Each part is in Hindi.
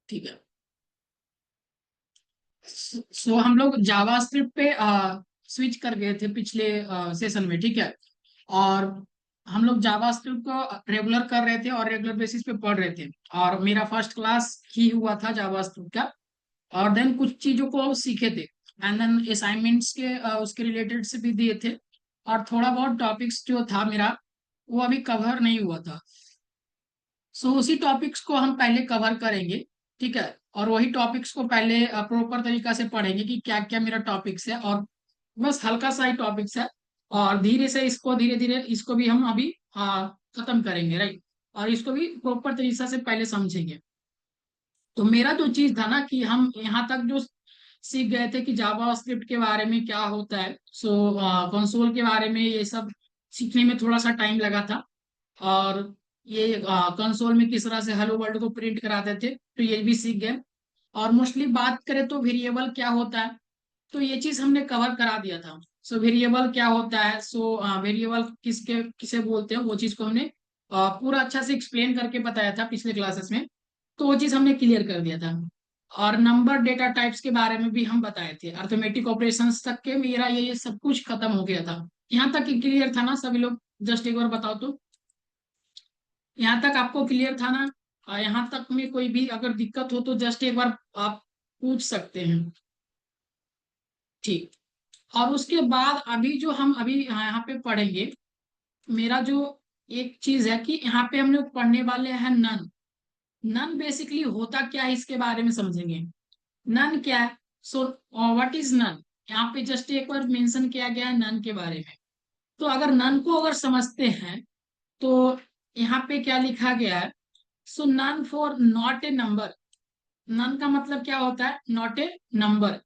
ठीक है। सो हम लोग जावा स्क्रिप्ट पे स्विच कर गए थे पिछले सेशन में, ठीक है। और हम लोग जावा स्क्रिप्ट को रेगुलर कर रहे थे और रेगुलर बेसिस पे पढ़ रहे थे। और मेरा फर्स्ट क्लास ही हुआ था जावा स्क्रिप्ट का। और देन कुछ चीजों को सीखे थे, एंड देन असाइनमेंट्स के उसके रिलेटेड से भी दिए थे। और थोड़ा बहुत टॉपिक्स जो था मेरा, वो अभी कवर नहीं हुआ था। सो उसी टॉपिक्स को हम पहले कवर करेंगे, ठीक है। और वही टॉपिक्स को पहले प्रॉपर तरीका से पढ़ेंगे कि क्या क्या मेरा टॉपिक्स है, और बस हल्का सा ही टॉपिक्स है। और धीरे धीरे इसको भी हम अभी खत्म करेंगे, राइट। और इसको भी प्रॉपर तरीके से पहले समझेंगे। तो मेरा जो चीज था ना कि हम यहाँ तक जो सीख गए थे कि जावा स्क्रिप्ट के बारे में क्या होता है, सो कंसोल के बारे में, ये सब सीखने में थोड़ा सा टाइम लगा था। और ये कंसोल में किस तरह से हेलो वर्ल्ड को प्रिंट कराते थे, तो ये भी सीख गए। और मोस्टली बात करें तो वेरिएबल क्या होता है, तो ये चीज हमने कवर करा दिया था। सो वेरिएबल क्या होता है, सो वेरिएबल किसके किसे बोलते हैं, वो चीज को हमने पूरा अच्छा से एक्सप्लेन करके बताया था पिछले क्लासेस में। तो वो चीज हमने क्लियर कर दिया था। और नंबर डेटा टाइप्स के बारे में भी हम बताए थे, अर्थमेटिक ऑपरेशंस तक के मेरा ये सब कुछ खत्म हो गया था। यहाँ तक क्लियर था ना सभी लोग? जस्ट एक बार बताओ तो। यहाँ तक आपको क्लियर था ना? यहाँ तक में कोई भी अगर दिक्कत हो तो जस्ट एक बार आप पूछ सकते हैं। ठीक। और उसके बाद अभी जो हम अभी यहाँ पे पढ़ेंगे, मेरा जो एक चीज है कि यहाँ पे हम लोग पढ़ने वाले हैं नन। नन बेसिकली होता क्या है इसके बारे में समझेंगे। नन क्या है? So what is NaN? यहाँ पे जस्ट एक बार मेंशन किया गया है नन के बारे में। तो अगर नन को अगर समझते हैं तो यहाँ पे क्या लिखा गया है? So NaN for not a number. NaN का मतलब क्या होता है? Not a number.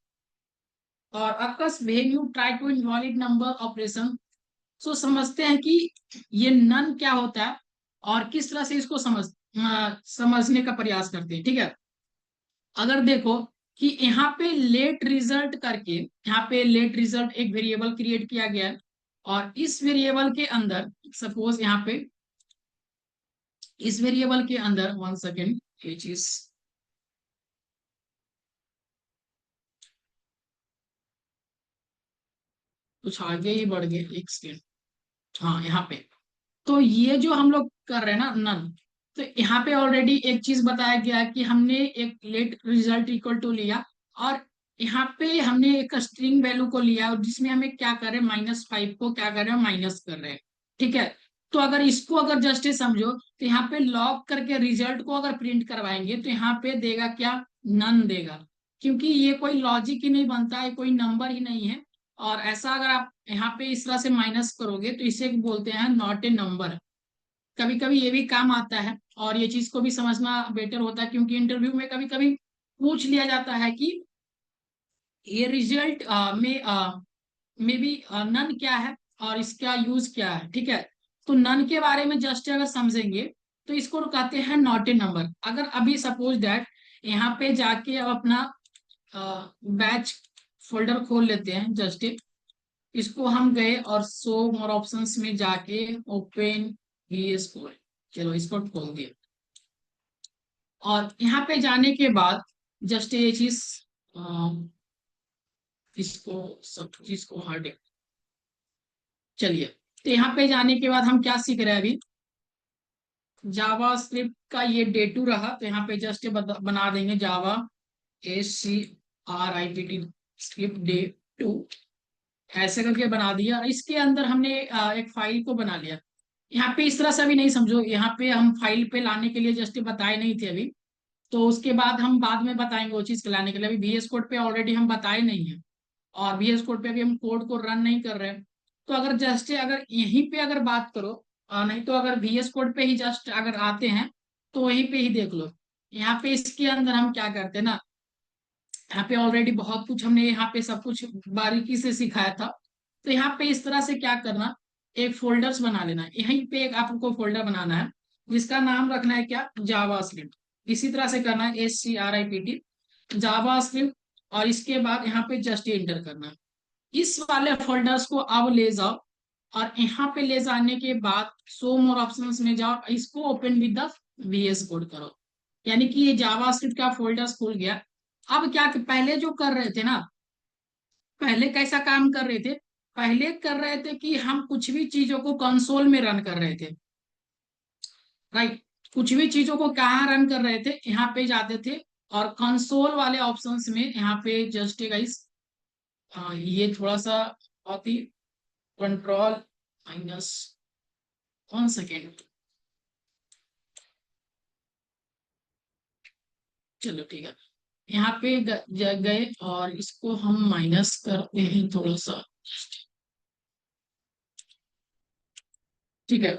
और occurs when you try to invalid number operation. So समझते हैं कि ये नन क्या होता है और किस तरह से इसको समझने का प्रयास करते हैं, ठीक है। अगर देखो कि यहाँ पे लेट रिजल्ट करके, यहाँ पे लेट रिजल्ट एक वेरिएबल क्रिएट किया गया है। और इस वेरिएबल के अंदर सपोज यहाँ पे इस वेरिएबल के अंदर, वन सेकेंड, ये चीज कुछ आगे ही बढ़ गए, एक सेकेंड। हाँ, यहाँ पे तो ये जो हम लोग कर रहे हैं ना नन, तो यहाँ पे ऑलरेडी एक चीज बताया गया है कि हमने एक लेट रिजल्ट इक्वल टू लिया। और यहाँ पे हमने एक स्ट्रिंग वैल्यू को लिया और जिसमें हमें क्या कर रहे हैं, -5 को क्या कर रहे हैं, माइनस कर रहे हैं, ठीक है। तो अगर इसको अगर जस्ट समझो तो यहाँ पे लॉग करके रिजल्ट को अगर प्रिंट करवाएंगे तो यहाँ पे देगा क्या? नन देगा। क्योंकि ये कोई लॉजिक ही नहीं बनता है, कोई नंबर ही नहीं है। और ऐसा अगर आप यहाँ पे इस तरह से माइनस करोगे तो इसे बोलते हैं नॉट ए नंबर। कभी कभी ये भी काम आता है और ये चीज को भी समझना बेटर होता है, क्योंकि इंटरव्यू में कभी कभी पूछ लिया जाता है कि ये रिजल्ट में भी नन क्या है और इसका यूज क्या है, ठीक है। तो नन के बारे में जस्ट अगर समझेंगे तो इसको कहते हैं नॉट ए नंबर। अगर अभी सपोज दैट यहाँ पे जाके अब अपना बैच फोल्डर खोल लेते हैं, जस्ट इसको हम गए और शो मोर ऑप्शंस में जाके ओपन VS कोड, चलो इसको खोल दिया। और यहाँ पे जाने के बाद जस्ट ये चीज इसको सब चीज को हटे। चलिए, तो यहाँ पे जाने के बाद हम क्या सीख रहे हैं अभी? जावा स्क्रिप्ट का ये डे 2 रहा, तो यहाँ पे जस्ट बना देंगे जावा SCRIPT स्क्रिप्ट डे 2। ऐसे करके बना दिया और इसके अंदर हमने एक फाइल को बना लिया। यहाँ पे इस तरह से भी नहीं समझो, यहाँ पे हम फाइल पे लाने के लिए जस्ट बताए नहीं थे अभी। तो उसके बाद हम बाद में बताएंगे वो चीज लाने के लिए। अभी VS कोड पे ऑलरेडी हम बताए नहीं है और VS कोड पे अभी हम कोड को रन नहीं कर रहे हैं। तो अगर जस्ट अगर यहीं पे अगर बात करो, नहीं तो अगर VS कोड पे ही जस्ट अगर आते हैं तो वहीं पे ही देख लो। यहाँ पे इसके अंदर हम क्या करते हैं ना, यहाँ पे ऑलरेडी बहुत कुछ हमने यहाँ पे सब कुछ बारीकी से सिखाया था। तो यहाँ पे इस तरह से क्या करना, एक फोल्डर्स बना लेना है। यहीं पे एक आपको फोल्डर बनाना है जिसका नाम रखना है क्या? जावा स्क्रिप्ट। इसी तरह से करना है SCRIPT जावा स्क्रिप्ट। और इसके बाद यहाँ पे जस्ट एंटर करना है। इस वाले फोल्डर्स को अब ले जाओ और यहाँ पे ले जाने के बाद शो मोर ऑप्शंस में जाओ, इसको open with the VS code करो। यानी कि ये जावास्क्रिप्ट का फोल्डर खुल गया। अब क्या पहले जो कर रहे थे ना, पहले कैसा काम कर रहे थे, पहले कर रहे थे कि हम कुछ भी चीजों को कंसोल में रन कर रहे थे, राइट। कुछ भी चीजों को कहाँ रन कर रहे थे, यहाँ पे जाते थे और कंसोल वाले ऑप्शंस में यहाँ पे जस्ट गाइस, ये थोड़ा सा बहुत ही, कंट्रोल माइनस 1 सेकेंड, चलो ठीक है। यहाँ पे गए और इसको हम माइनस करते हैं थोड़ा सा, ठीक है।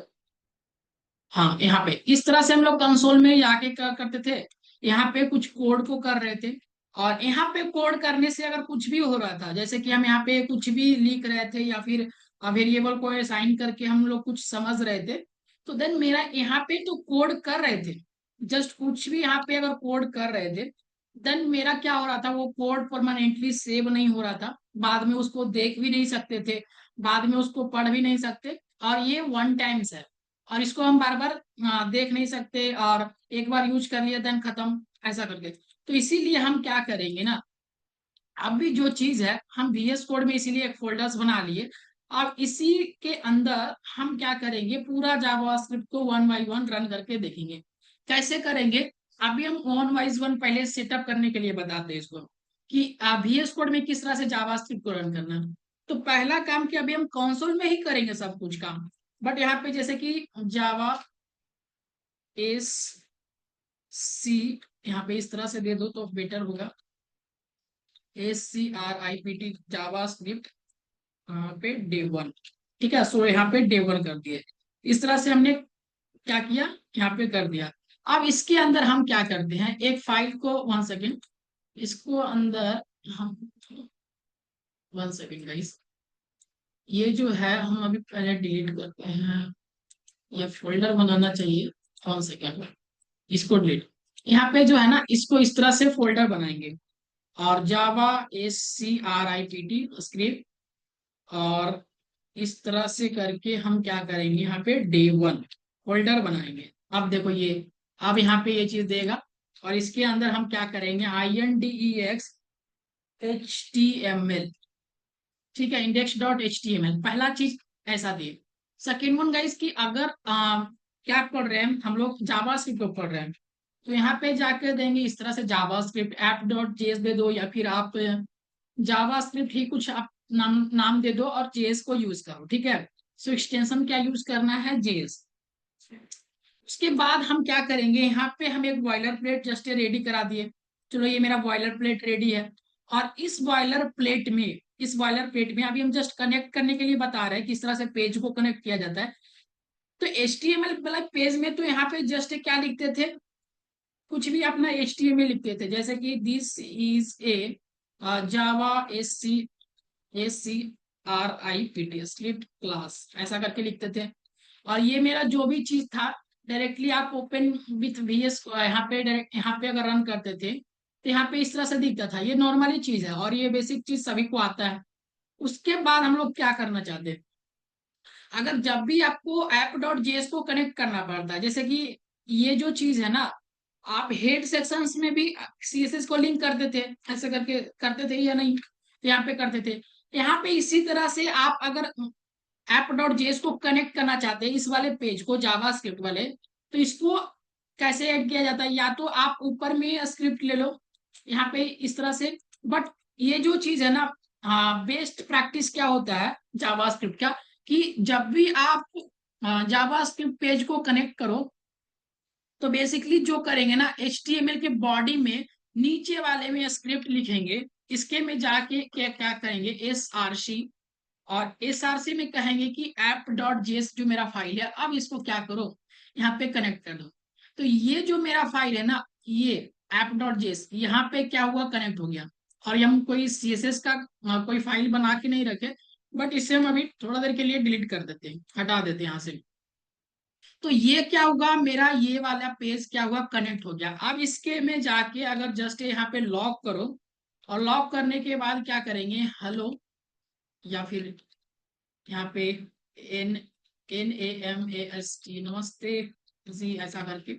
हाँ, यहाँ पे इस तरह से हम लोग कंसोल में जाके क्या करते थे, यहाँ पे कुछ कोड को कर रहे थे। और यहाँ पे कोड करने से अगर कुछ भी हो रहा था, जैसे कि हम यहाँ पे कुछ भी लिख रहे थे या फिर वेरिएबल को असाइन करके हम लोग कुछ समझ रहे थे, तो देन मेरा यहाँ पे तो कोड कर रहे थे, जस्ट कुछ भी यहाँ पे अगर कोड कर रहे थे, देन मेरा क्या हो रहा था, वो कोड परमानेंटली सेव नहीं हो रहा था, बाद में उसको देख भी नहीं सकते थे, बाद में उसको पढ़ भी नहीं सकते। और ये वन टाइम्स है, और इसको हम बार बार देख नहीं सकते, और एक बार यूज कर लिया देन खत्म, ऐसा करके। तो इसीलिए हम क्या करेंगे ना, अभी जो चीज है हम VS कोड में इसीलिए एक फोल्डर्स बना लिए। और इसी के अंदर हम क्या करेंगे, पूरा जावास्क्रिप्ट को वन बाई वन रन करके देखेंगे। कैसे करेंगे, अभी हम वन वाइज वन पहले सेटअप करने के लिए बताते हैं इसको, कि VS कोड में किस तरह से जावास्क्रिप्ट को रन करना है। तो पहला काम कि अभी हम कंसोल में ही करेंगे सब कुछ काम, बट यहाँ पे जैसे कि जावा एस सी, यहाँ पे इस तरह से दे दो तो बेटर होगा, SCRIPT जावा स्क्रिप्ट पे डे 1, ठीक है। सो यहाँ पे डे 1 कर दिए, इस तरह से हमने क्या किया, यहाँ पे कर दिया। अब इसके अंदर हम क्या करते हैं, एक फाइल को, 1 सेकेंड, इसको अंदर हम, 1 सेकेंड गाइस, ये जो है हम अभी पहले डिलीट करते हैं, ये फोल्डर बनाना चाहिए, 1 सेकेंड, इसको डिलीट। यहाँ पे जो है ना, इसको इस तरह से फोल्डर बनाएंगे, और जावा SCRIPT स्क्रिप्ट, और इस तरह से करके हम क्या करेंगे, यहाँ पे डे 1 फोल्डर बनाएंगे। अब देखो ये, अब यहाँ पे ये चीज देगा, और इसके अंदर हम क्या करेंगे, INDEX HTML, ठीक है, index.html, पहला चीज ऐसा दिए। सेकेंड वन गाइस की, अगर क्या पढ़ रहे हैं हम लोग, जावा स्क्रिप्ट को पढ़ रहे हैं, तो यहाँ पे जाके देंगे इस तरह से जावा स्क्रिप्ट app.js दे दो, या फिर आप जावा स्क्रिप्ट ही कुछ आप नाम दे दो और जेएस को यूज करो, ठीक है। सो एक्सटेंशन क्या यूज करना है, जेएस। उसके बाद हम क्या करेंगे, यहाँ पे हम एक बॉयलर प्लेट जस्ट रेडी करा दिए, चलो ये मेरा बॉयलर प्लेट रेडी है। और इस बॉयलर प्लेट में अभी हम जस्ट कनेक्ट करने के लिए बता रहे हैं किस तरह से पेज को कनेक्ट किया जाता है। तो HTML वाला पेज में तो यहाँ पे जस्ट क्या लिखते थे, कुछ भी अपना HTML लिखते थे, जैसे कि this is a Java SCRIPT script class, ऐसा करके लिखते थे। और ये मेरा जो भी चीज था, डायरेक्टली आप ओपन विथ VS यहाँ पे डायरेक्ट यहाँ पे अगर रन करते थे, तो यहाँ पे इस तरह से दिखता था, ये नॉर्मली चीज है और ये बेसिक चीज सभी को आता है। उसके बाद हम लोग क्या करना चाहते हैं, अगर जब भी आपको app.js को कनेक्ट करना पड़ता है, जैसे कि ये जो चीज है ना, आप हेड सेक्शंस में भी CSS को लिंक करते थे, ऐसे करके करते थे या नहीं, तो यहाँ पे करते थे। यहाँ पे इसी तरह से आप अगर app.js को कनेक्ट करना चाहते हैं इस वाले पेज को, जावास्क्रिप्ट वाले, तो इसको कैसे ऐड किया जाता है, या तो आप ऊपर में स्क्रिप्ट ले लो यहाँ पे इस तरह से। बट ये जो चीज है ना, हाँ, बेस्ट प्रैक्टिस क्या होता है जावास्क्रिप्ट का, कि जब भी आप जावास्क्रिप्ट पेज को कनेक्ट करो, तो बेसिकली जो करेंगे ना, HTML के बॉडी में नीचे वाले में स्क्रिप्ट लिखेंगे, इसके में जाके क्या क्या करेंगे, SRC, और SRC में कहेंगे कि app.js जो मेरा फाइल है, अब इसको क्या करो, यहाँ पे कनेक्ट कर दो। तो ये जो मेरा फाइल है ना, ये app.js यहाँ पे क्या हुआ, कनेक्ट हो गया। और ये हम कोई CSS का कोई फाइल बना के नहीं रखे, बट इसे हम अभी थोड़ा देर के लिए डिलीट कर देते हैं, हटा देते हैं यहाँ से। तो ये क्या होगा, मेरा ये वाला पेज क्या हुआ, कनेक्ट हो गया। अब इसके में जाके अगर जस्ट यहाँ पे लॉक करो, और लॉक करने के बाद क्या करेंगे, हेलो, या फिर यहाँ पे NNAMAST, नमस्ते जी, ऐसा करके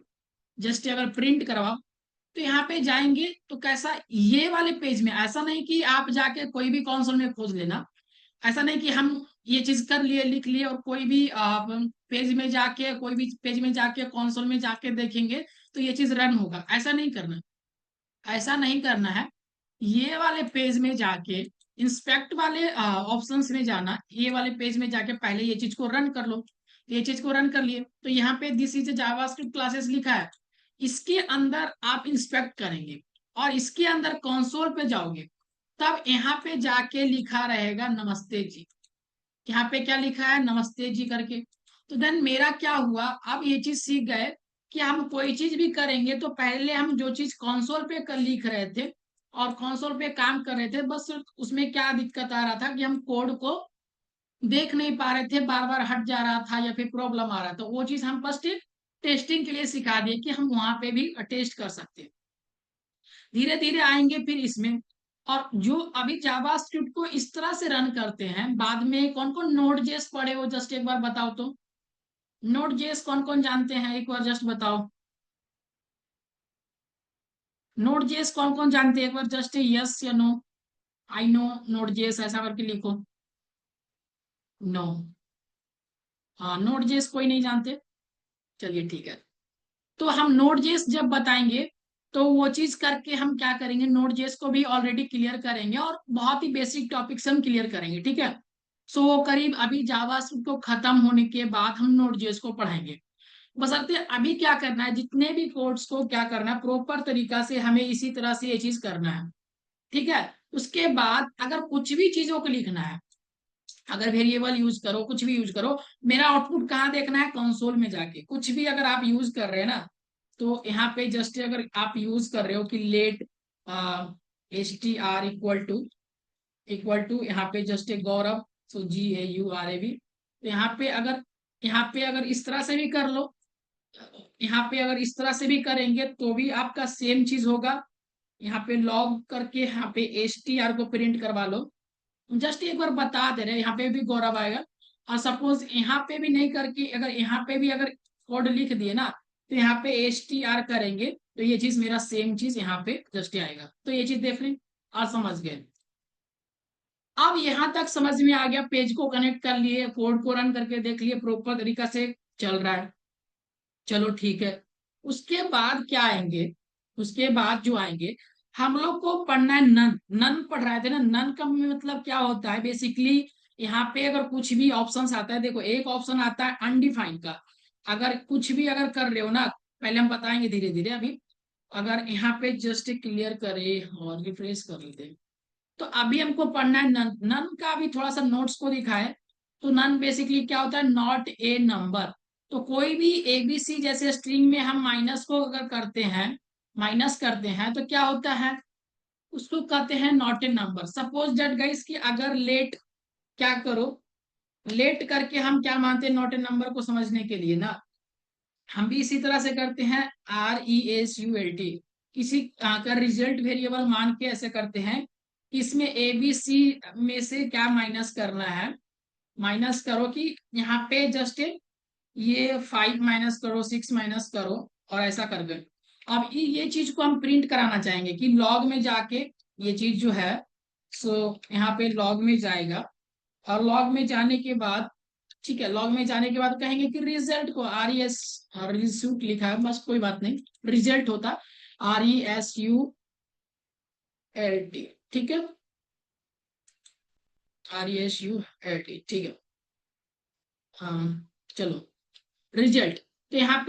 जस्ट अगर प्रिंट करवाओ तो यहाँ पे जाएंगे तो कैसा, ये वाले पेज में, ऐसा नहीं कि आप जाके कोई भी कंसोल में खोज लेना, ऐसा नहीं कि हम ये चीज कर लिए लिख लिए और कोई भी पेज में जाके, कोई भी पेज में जाके कंसोल में जाके देखेंगे तो ये चीज रन होगा, ऐसा नहीं करना। ऐसा नहीं करना है। ये वाले पेज में जाके, इंस्पेक्ट वाले ऑप्शंस में जाना, ये वाले पेज में जाके पहले ये चीज को रन कर लो। ये चीज को रन कर लिए तो यहाँ पे दिस इज जावास्क्रिप्ट क्लासेस लिखा है, इसके अंदर आप इंस्पेक्ट करेंगे और इसके अंदर कंसोल पे जाओगे, तब यहाँ पे जाके लिखा रहेगा नमस्ते जी। यहाँ पे क्या लिखा है, नमस्ते जी करके। तो देन मेरा क्या हुआ, अब ये चीज सीख गए कि हम कोई चीज भी करेंगे तो पहले हम जो चीज कंसोल पे कर लिख रहे थे और कंसोल पे काम कर रहे थे, बस उसमें क्या दिक्कत आ रहा था कि हम कोड को देख नहीं पा रहे थे, बार बार हट जा रहा था या फिर प्रॉब्लम आ रहा था। वो चीज हम फर्स्ट टेस्टिंग के लिए सिखा दिए कि हम वहां पे भी टेस्ट कर सकते हैं। धीरे धीरे आएंगे फिर इसमें। और जो अभी जावा स्क्रिप्ट को इस तरह से रन करते हैं, बाद में कौन कौन नोड जेएस पढ़े हो, जस्ट एक बार बताओ तो। नोड जेएस कौन कौन जानते हैं, एक बार जस्ट बताओ। नोड जेएस कौन कौन जानते हैं, एक बार जस्ट यस या no. I know Node JS ऐसा करके लिखो। नो। हाँ, नोड जेएस कोई नहीं जानते, चलिए ठीक है। तो हम नोड जेएस जब बताएंगे तो वो चीज करके हम क्या करेंगे, नोड जेएस को भी ऑलरेडी क्लियर करेंगे और बहुत ही बेसिक टॉपिक्स हम क्लियर करेंगे, ठीक है। सो करीब अभी जावा को खत्म होने के बाद हम नोड जेएस को पढ़ाएंगे। बशर्ते अभी क्या करना है, जितने भी कोड्स को क्या करना है, प्रॉपर तरीका से हमें इसी तरह से ये चीज करना है, ठीक है। उसके बाद अगर कुछ भी चीजों को लिखना है, अगर वेरिएबल यूज करो, कुछ भी यूज करो, मेरा आउटपुट कहाँ देखना है, कंसोल में जाके। कुछ भी अगर आप यूज कर रहे हैं ना, तो यहाँ पे जस्ट अगर आप यूज कर रहे हो कि लेट str इक्वल टू यहाँ पे just a Gaurav, so GAURAV, तो यहाँ पे अगर इस तरह से भी कर लो, यहाँ पे अगर इस तरह से भी करेंगे तो भी आपका सेम चीज होगा। यहाँ पे लॉग करके यहाँ पे str को प्रिंट करवा लो। जस्ट एक बार बता दे रहे, यहाँ पे भी गौरव आएगा। और सपोज यहाँ पे भी नहीं करके अगर यहाँ पे भी अगर कोड लिख दिए ना, तो यहाँ पे str करेंगे तो ये चीज मेरा सेम चीज यहाँ पे जस्ट आएगा। तो ये चीज देख लें और समझ गए। अब यहाँ तक समझ में आ गया, पेज को कनेक्ट कर लिए, कोड को रन करके देख लिए प्रॉपर तरीका से चल रहा है, चलो ठीक है। उसके बाद क्या आएंगे, उसके बाद जो आएंगे, हम लोग को पढ़ना है नन। नन पढ़ रहे थे ना, नन का मतलब क्या होता है बेसिकली। यहाँ पे अगर कुछ भी ऑप्शंस आता है, देखो एक ऑप्शन आता है अनडिफाइंड का। अगर कुछ भी अगर कर रहे हो ना, पहले हम बताएंगे धीरे धीरे अभी। अगर यहाँ पे जस्ट क्लियर करे और रिफ्रेश कर लेते हैं, तो अभी हमको पढ़ना है नन। नन का भी थोड़ा सा नोट्स को दिखाए। तो नन बेसिकली क्या होता है, नॉट ए नंबर। तो कोई भी एबीसी जैसे स्ट्रिंग में हम माइनस को अगर करते हैं, माइनस करते हैं तो क्या होता है, उसको कहते हैं not a number. Suppose that guys कि अगर लेट, क्या करो, लेट करके हम क्या मानते हैं नॉट ए नंबर को समझने के लिए ना, हम भी इसी तरह से करते हैं, RESULT। किसी का रिजल्ट वेरिएबल मान के ऐसे करते हैं कि इसमें ABC में से क्या माइनस करना है। माइनस करो कि यहाँ पे जस्ट ये 5 माइनस करो, 6 माइनस करो, और ऐसा कर गए। अब ये चीज को हम प्रिंट कराना चाहेंगे कि लॉग में जाके ये चीज जो है, सो यहाँ पे लॉग में जाएगा। और लॉग में जाने के बाद, ठीक है, लॉग में जाने के बाद कहेंगे कि रिजल्ट को RES, रिजल्ट लिखा है बस, कोई बात नहीं, रिजल्ट होता RESULT, ठीक है, RESULT, ठीक है। हाँ, चलो, रिजल्ट। तो यहाँ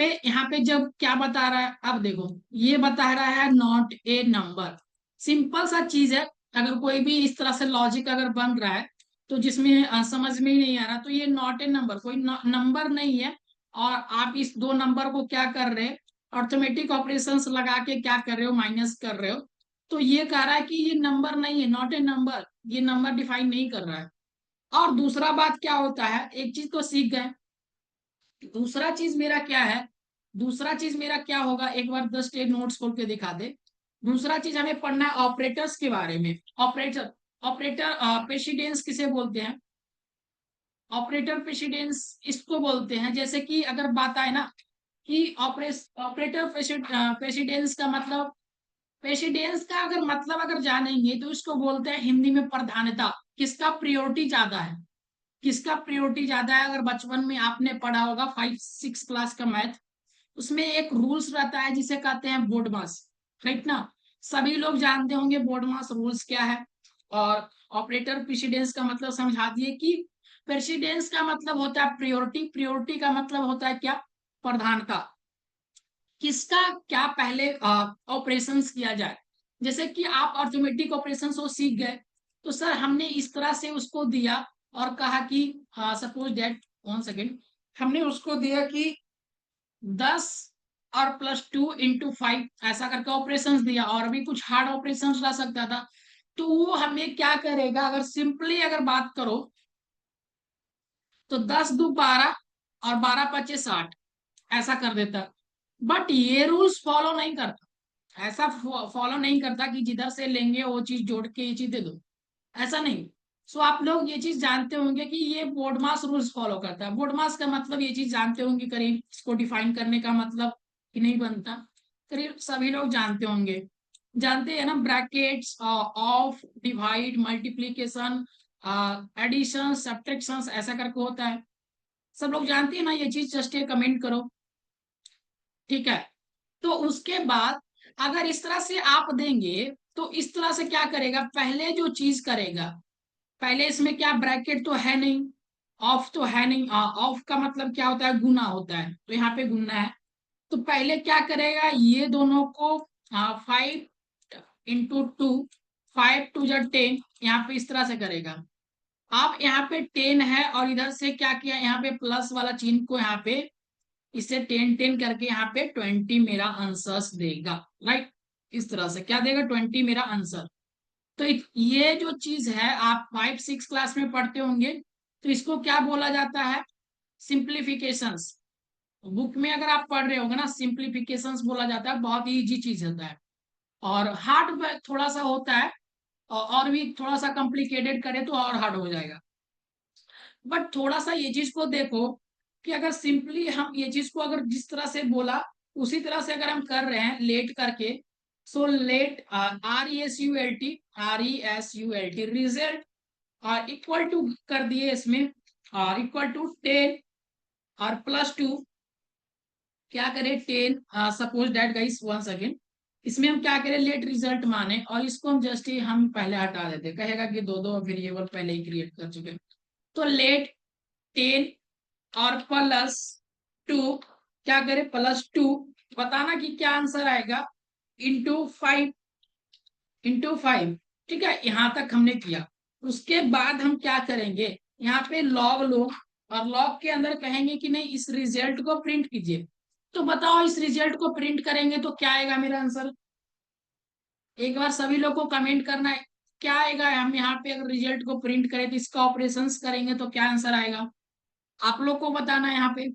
पे जब क्या बता रहा है, अब देखो ये बता रहा है नॉट ए नंबर। सिंपल सा चीज है। अगर कोई भी इस तरह से लॉजिक अगर बन रहा है तो जिसमें समझ में ही नहीं आ रहा, तो ये नॉट ए नंबर, कोई नंबर नहीं है। और आप इस दो नंबर को क्या कर रहे हैं, अर्थमेटिक ऑपरेशंस लगा के क्या कर रहे हो, माइनस कर रहे हो। तो ये कह रहा है कि ये नंबर नहीं है, नॉट ए नंबर, ये नंबर डिफाइन नहीं कर रहा है। और दूसरा बात क्या होता है, एक चीज तो सीख गए। दूसरा चीज मेरा क्या है, दूसरा चीज मेरा क्या होगा, एक बार 10 नोट्स खोल के दिखा दे। दूसरा चीज हमें पढ़ना है ऑपरेटर्स के बारे में। ऑपरेटर, ऑपरेटर प्रेसिडेंस किसे बोलते हैं, ऑपरेटर प्रेसिडेंस इसको बोलते हैं। जैसे कि अगर बात आए ना कि ऑपरेटर प्रेसिडेंस का मतलब, प्रेसिडेंस का अगर मतलब अगर जानेंगे तो इसको बोलते हैं हिंदी में प्रधानता। किसका प्रियोरिटी ज्यादा है, किसका प्रियोरिटी ज्यादा है? अगर बचपन में आपने पढ़ा होगा 5-6 क्लास का मैथ, उसमें एक रूल्स रहता है जिसे कहते हैं बोर्ड मास, राइट ना? सभी लोग जानते होंगे बोर्ड मास रूल्स क्या है। और ऑपरेटर प्रेसिडेंस का मतलब समझा दिए कि प्रेसिडेंस का मतलब होता है प्रियोरिटी, प्रियोरिटी का मतलब होता है क्या? प्रधानता। किसका क्या पहले ऑपरेशंस किया जाए। जैसे कि आप ऑटोमेटिक ऑपरेशंस वो सीख गए, तो सर हमने इस तरह से उसको दिया और कहा कि सपोज दैट, 1 सेकेंड, हमने उसको दिया कि 10 और +2 × 5 ऐसा करके ऑपरेशंस दिया, और भी कुछ हार्ड ऑपरेशंस ला सकता था। तो वो हमें क्या करेगा, अगर सिंपली अगर बात करो तो 10×2 = 12 और 12×5 = 60 ऐसा कर देता। बट ये रूल्स फॉलो नहीं करता, ऐसा फॉलो नहीं करता कि जिधर से लेंगे वो चीज जोड़ के ये चीज दे दो, ऐसा नहीं। सो आप लोग ये चीज जानते होंगे कि ये बोर्ड मास रूल्स फॉलो करता है। बोर्ड मास का मतलब ये चीज जानते होंगे करीब, इसको डिफाइन करने का मतलब कि नहीं बनता, करीब सभी लोग जानते होंगे। जानते हैं ना, brackets, of, divide, multiplication, addition, subtraction ऐसा करके होता है। सब लोग जानते हैं ना ये चीज? जस्ट ये कमेंट करो, ठीक है? तो उसके बाद अगर इस तरह से आप देंगे तो इस तरह से क्या करेगा, पहले जो चीज करेगा, पहले इसमें क्या ब्रैकेट तो है नहीं, ऑफ तो है नहीं, ऑफ का मतलब क्या होता है, गुना होता है, तो यहाँ पे गुना है। तो पहले क्या करेगा, ये दोनों को 5 × 2, 5×2 = 10, यहाँ पे इस तरह से करेगा। आप यहाँ पे 10 है और इधर से क्या किया, यहाँ पे प्लस वाला चिन्ह को यहाँ पे इसे 10 10 करके यहाँ पे 20 मेरा आंसर देगा, राइट? इस तरह से क्या देगा, 20 मेरा आंसर। तो ये जो चीज है आप 5-6 क्लास में पढ़ते होंगे, तो इसको क्या बोला जाता है, सिंप्लीफिकेशंस। बुक में अगर आप पढ़ रहे होंगे ना, सिंप्लीफिकेशंस बोला जाता है, बहुत ही इजी चीज होता है। और हार्ड थोड़ा सा होता है, और भी थोड़ा सा कॉम्प्लिकेटेड करे तो और हार्ड हो जाएगा। बट थोड़ा सा ये चीज को देखो कि अगर सिंपली हम ये चीज को अगर जिस तरह से बोला उसी तरह से अगर हम कर रहे हैं लेट करके, so let, RESULT result equal to कर दिए इसमें, इक्वल टू 10 और +2, क्या करें 10, सपोज दैट गाइस 1 सेकेंड, इसमें हम क्या करें, लेट रिजल्ट माने और इसको हम जस्ट ही हम पहले हटा देते, कहेगा कि दो दो वेरिएबल पहले ही क्रिएट कर चुके हैं। तो लेट 10 और +2, क्या करें, +2, बताना कि क्या आंसर आएगा, ×5, ठीक है? यहां तक हमने किया। उसके बाद हम क्या करेंगे, यहाँ पे लॉग लो, और लॉग के अंदर कहेंगे कि नहीं इस रिजल्ट को प्रिंट कीजिए। तो बताओ इस रिजल्ट को प्रिंट करेंगे तो क्या आएगा मेरा आंसर? एक बार सभी लोग को कमेंट करना है, क्या आएगा? हम यहाँ पे अगर रिजल्ट को प्रिंट करें तो इसका ऑपरेशंस करेंगे तो क्या आंसर आएगा? आप लोग को बताना है यहाँ पे,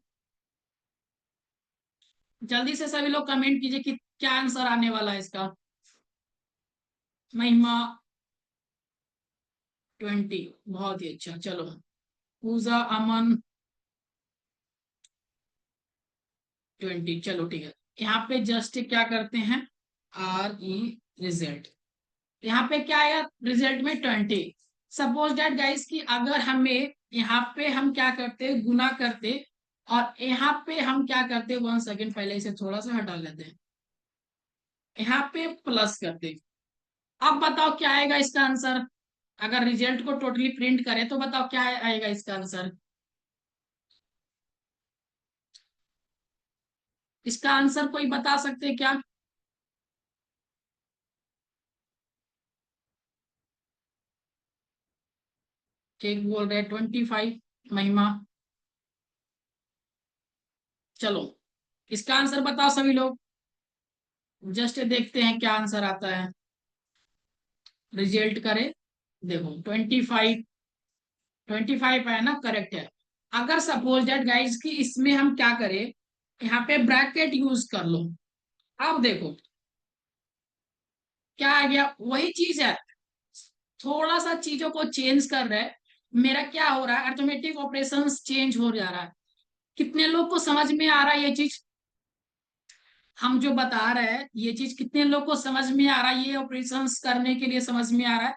जल्दी से सभी लोग कमेंट कीजिए कि क्या आंसर आने वाला है इसका। महिमा 20, बहुत ही अच्छा। चलो, पूजा, अमन 20, चलो ठीक है। यहाँ पे जस्ट क्या करते हैं, RE रिजल्ट, यहाँ पे क्या आया रिजल्ट में 20। सपोज दैट गाइस कि अगर हमें यहाँ पे हम क्या करते, गुना करते, और यहाँ पे हम क्या करते, 1 सेकेंड, पहले इसे थोड़ा सा हटा लेते हैं, यहाँ पे प्लस करते। अब बताओ क्या आएगा इसका आंसर, अगर रिजल्ट को टोटली प्रिंट करें तो बताओ क्या आएगा इसका आंसर? इसका आंसर कोई बता सकते हैं क्या? ठीक बोल रहे 25, महिमा। चलो, इसका आंसर बताओ सभी लोग, जस्ट देखते हैं क्या आंसर आता है। रिजल्ट करे, देखो 25, 25 है ना, करेक्ट है। अगर सपोज दैट गाइज कि इसमें हम क्या करें, यहाँ पे ब्रैकेट यूज कर लो। अब देखो क्या आ गया, वही चीज है, थोड़ा सा चीजों को चेंज कर रहे हैं। मेरा क्या हो रहा है, ऑटोमेटिक ऑपरेशंस चेंज हो जा रहा है। कितने लोग को समझ में आ रहा है ये चीज? हम जो बता रहे हैं ये चीज कितने लोग को समझ में आ रहा है, ये ऑपरेशंस करने के लिए समझ में आ रहा है।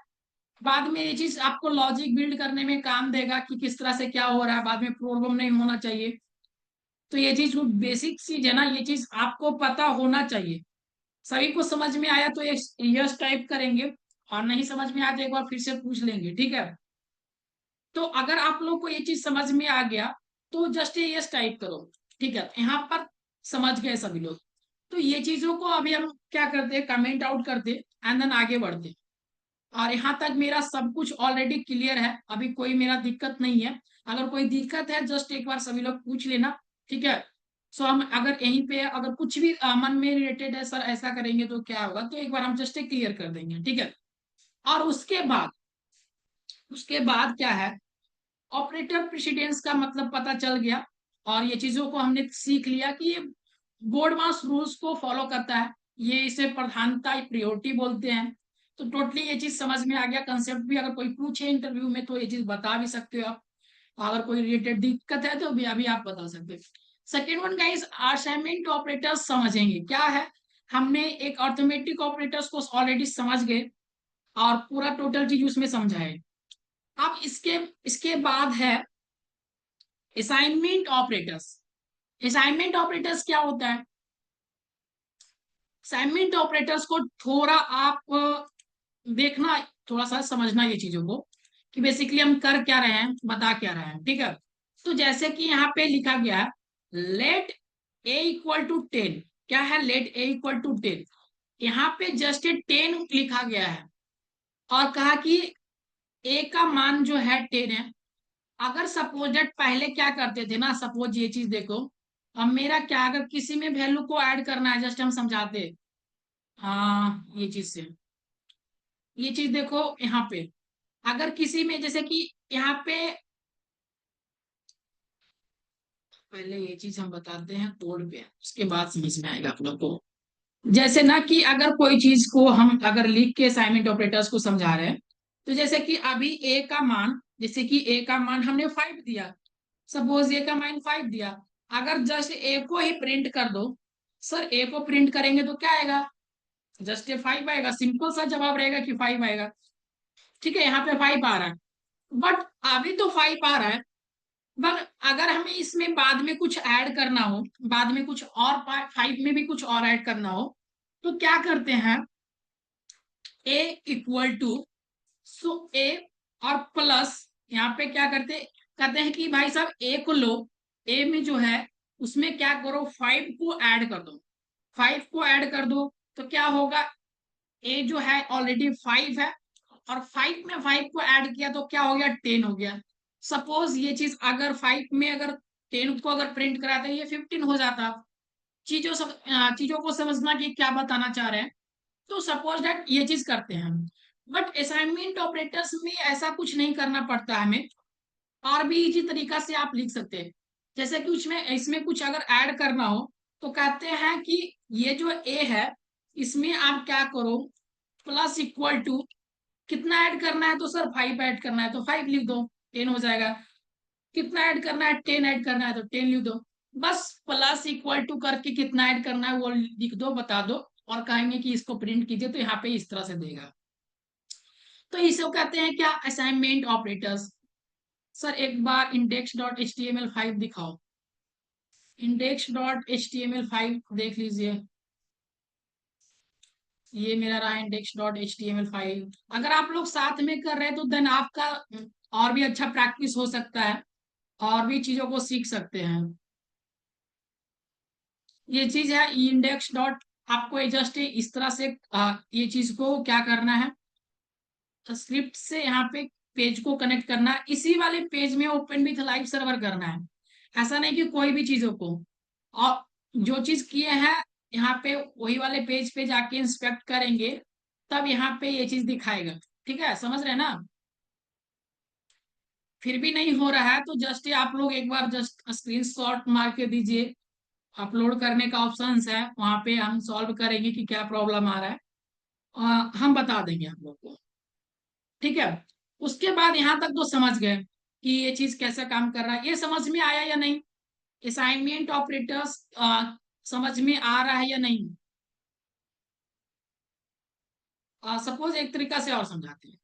बाद में ये चीज आपको लॉजिक बिल्ड करने में काम देगा कि किस तरह से क्या हो रहा है, बाद में प्रॉब्लम नहीं होना चाहिए। तो ये चीज वो बेसिक चीज है ना, ये चीज आपको पता होना चाहिए। सभी को समझ में आया तो यस टाइप करेंगे, और नहीं समझ में आया तो एक बार फिर से पूछ लेंगे, ठीक है। तो अगर आप लोग को ये चीज समझ में आ गया तो जस्ट ये यस टाइप करो, ठीक है। यहाँ पर समझ गए सभी लोग। तो ये चीजों को अभी हम क्या करते हैं, कमेंट आउट करते एंड देन आगे बढ़ते। और यहाँ तक मेरा सब कुछ ऑलरेडी क्लियर है, अभी कोई मेरा दिक्कत नहीं है। अगर कोई दिक्कत है जस्ट एक बार सभी लोग पूछ लेना, ठीक है। सो हम अगर यहीं पे अगर कुछ भी मन में रिलेटेड है, सर ऐसा करेंगे तो क्या होगा, तो एक बार हम जस्ट क्लियर कर देंगे, ठीक है। और उसके बाद क्या है, ऑपरेटर प्रेसिडेंस का मतलब पता चल गया। और ये चीजों को हमने सीख लिया कि ये बोर्ड मास रूल्स को फॉलो करता है, ये इसे प्रधानता प्रायोरिटी बोलते हैं। तो टोटली ये चीज समझ में आ गया कंसेप्ट भी। अगर कोई पूछे इंटरव्यू में तो ये चीज बता भी सकते हो आप। अगर कोई रिलेटेड दिक्कत है तो भी अभी आप बता सकते हो। Second one guys, assignment operators समझेंगे क्या है। हमने एक अर्थमेटिक ऑपरेटर्स को ऑलरेडी समझ गए और पूरा टोटल चीज उसमें समझा है। अब इसके इसके बाद है असाइनमेंट ऑपरेटर्स। असाइनमेंट ऑपरेटर्स क्या होता है, असाइनमेंट ऑपरेटर्स को थोड़ा आप देखना, थोड़ा सा समझना ये चीजों को कि बेसिकली हम कर क्या रहे हैं, बता क्या रहे हैं, ठीक है। तो जैसे कि यहाँ पे लिखा गया है लेट ए इक्वल टू 10। क्या है, लेट ए इक्वल टू 10। यहाँ पे जस्ट 10 लिखा गया है और कहा कि ए का मान जो है 10 है। अगर सपोज दैट पहले क्या करते थे ना, सपोज ये चीज देखो, अब मेरा क्या, अगर किसी में वैल्यू को ऐड करना है, जस्ट हम समझाते। हाँ ये चीज से, ये चीज देखो यहाँ पे, अगर किसी में जैसे कि यहाँ पे, पहले ये चीज हम बताते हैं कोड पे, उसके बाद समझ में आएगा आप लोग को। जैसे ना कि अगर कोई चीज को हम अगर लिख के असाइनमेंट ऑपरेटर्स को समझा रहे हैं, तो जैसे कि अभी ए का मान, जैसे कि ए का मान हमने 5 दिया, सपोज ए का मान 5 दिया। अगर जस्ट ए को ही प्रिंट कर दो, सर ए को प्रिंट करेंगे तो क्या आएगा, जस्ट ए 5 आएगा। सिंपल सा जवाब रहेगा कि 5 आएगा, ठीक है। यहाँ पे 5 आ रहा है, बट अभी तो 5 आ रहा है। बट अगर हमें इसमें बाद में कुछ ऐड करना हो, बाद में कुछ और 5 में भी कुछ और ऐड करना हो, तो क्या करते हैं, ए इक्वल टू, सो ए और प्लस, यहाँ पे क्या करते कहते हैं कि भाई साहब ए को लो, ए में जो है उसमें क्या करो, 5 को ऐड कर दो। 5 को ऐड कर दो तो क्या होगा, ए जो है ऑलरेडी 5 है, और 5 में 5 को ऐड किया तो क्या हो गया, 10 हो गया। सपोज ये चीज अगर 5 में अगर 10 को अगर प्रिंट कराते ये 15 हो जाता। चीजों को समझना कि क्या बताना चाह रहे हैं। तो सपोज दैट ये चीज करते हैं हम। बट असाइनमेंट ऑपरेटर्स में ऐसा कुछ नहीं करना पड़ता है हमें, और भी इजी तरीका से आप लिख सकते हैं। जैसे कि उसमें इसमें कुछ अगर ऐड करना हो तो कहते हैं कि ये जो ए है इसमें आप क्या करो, प्लस इक्वल टू, कितना ऐड करना है तो सर 5 ऐड करना है तो 5 लिख दो, 10 हो जाएगा। कितना ऐड करना है, 10 ऐड करना है तो 10 लिख दो। बस प्लस इक्वल टू करके कितना ऐड करना है वो लिख दो, बता दो, और कहेंगे कि इसको प्रिंट कीजिए तो यहाँ पे इस तरह से देगा। तो इसे कहते हैं क्या, असाइनमेंट ऑपरेटर्स। सर एक बार index dot H T M L 5 दिखाओ, index dot H T M L 5 देख लीजिए। ये मेरा रहा index dot H T M L 5। अगर आप लोग साथ में कर रहे हैं तो देन आपका और भी अच्छा प्रैक्टिस हो सकता है, और भी चीजों को सीख सकते हैं। ये चीज है इंडेक्स डॉट, आपको जस्ट इस तरह से ये चीज को क्या करना है, स्क्रिप्ट से यहाँ पे पेज को कनेक्ट करना है, इसी वाले पेज में ओपन विथ लाइव सर्वर करना है। ऐसा नहीं कि कोई भी चीजों को, और जो चीज किए हैं यहाँ पे वही वाले पेज पे जाके इंस्पेक्ट करेंगे, तब यहाँ पे ये चीज दिखाएगा, ठीक है, समझ रहे हैं ना। फिर भी नहीं हो रहा है तो जस्ट आप लोग एक बार जस्ट स्क्रीनशॉट मार के दीजिए। अपलोड करने का ऑप्शन है वहां पे, हम सॉल्व करेंगे कि क्या प्रॉब्लम आ रहा है, हम बता देंगे आप लोग को, ठीक है। उसके बाद यहाँ तक तो समझ गए कि ये चीज कैसे काम कर रहा है, ये समझ में आया या नहीं। असाइनमेंट ऑपरेटर्स समझ में आ रहा है या नहीं? सपोज एक तरीका से और समझाते हैं।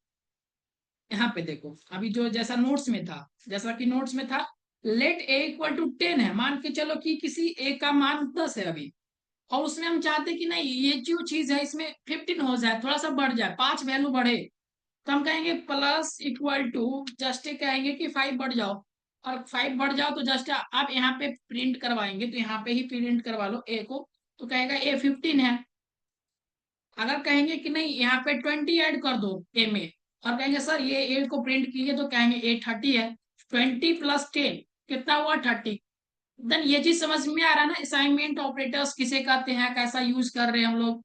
यहाँ पे देखो, अभी जो जैसा नोट्स में था, जैसा कि नोट्स में था, लेट ए इक्वल टू 10 है, मान के चलो कि किसी ए का मान 10 है अभी, और उसमें हम चाहते कि नहीं ये जो चीज है इसमें 15 हो जाए, थोड़ा सा बढ़ जाए, 5 वैल्यू बढ़े, तो हम कहेंगे प्लस इक्वल टू, जस्ट कहेंगे कि 5 बढ़ जाओ, और 5 बढ़ जाओ तो जस्ट आप यहाँ पे प्रिंट करवाएंगे, तो यहाँ पे ही प्रिंट करवा लो ए को, तो कहेगा ए 15 है। अगर कहेंगे कि नहीं यहाँ पे 20 ऐड कर दो ए में, और कहेंगे सर ये ए को प्रिंट कीजिए, तो कहेंगे ए 30 है, 20 प्लस 10 कितना हुआ 30। देन ये चीज समझ में आ रहा है ना, असाइनमेंट ऑपरेटर्स किसे कहते हैं, कैसा यूज कर रहे हैं हम लोग।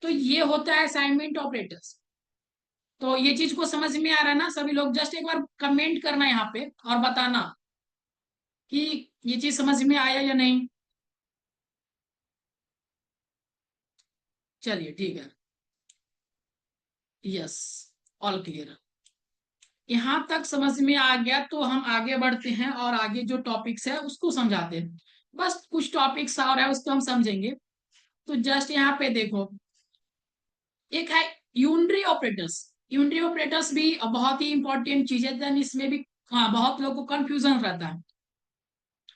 तो ये होता है असाइनमेंट ऑपरेटर्स। तो ये चीज को समझ में आ रहा है ना सभी लोग? जस्ट एक बार कमेंट करना यहाँ पे और बताना कि ये चीज समझ में आया या नहीं। चलिए ठीक है। Yes, all clear. यहाँ तक समझ में आ गया तो हम आगे बढ़ते हैं और आगे जो टॉपिक्स है उसको समझाते हैं। बस कुछ टॉपिक्स और है उसको हम समझेंगे। तो जस्ट यहाँ पे देखो, एक है यूनरी ऑपरेटर्स। यूनरी ऑपरेटर्स भी बहुत ही इंपॉर्टेंट चीज है, देन इसमें भी हाँ बहुत लोगों को कंफ्यूजन रहता है।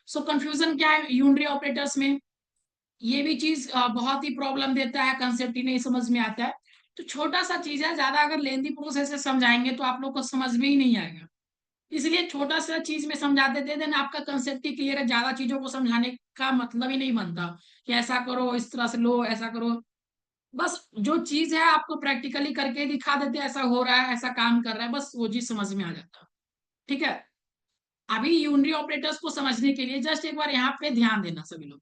सो कंफ्यूजन क्या है यूनरी ऑपरेटर्स में, ये भी चीज बहुत ही प्रॉब्लम देता है, कंसेप्ट ही नहीं समझ में आता है। तो छोटा सा चीज है, ज्यादा अगर लेंदी प्रोसेस से समझाएंगे तो आप लोग को समझ में ही नहीं आएगा, इसलिए छोटा सा चीज में समझा देते हैं, देन आपका कंसेप्ट ही क्लियर है, ज्यादा चीजों को समझाने का मतलब ही नहीं बनता कि ऐसा करो इस तरह से लो ऐसा करो। बस जो चीज है आपको प्रैक्टिकली करके दिखा देते हैं, ऐसा हो रहा है ऐसा काम कर रहा है, बस वो चीज समझ में आ जाता है। ठीक है। अभी यूनरी ऑपरेटर्स को समझने के लिए जस्ट एक बार यहाँ पे ध्यान देना सभी लोग।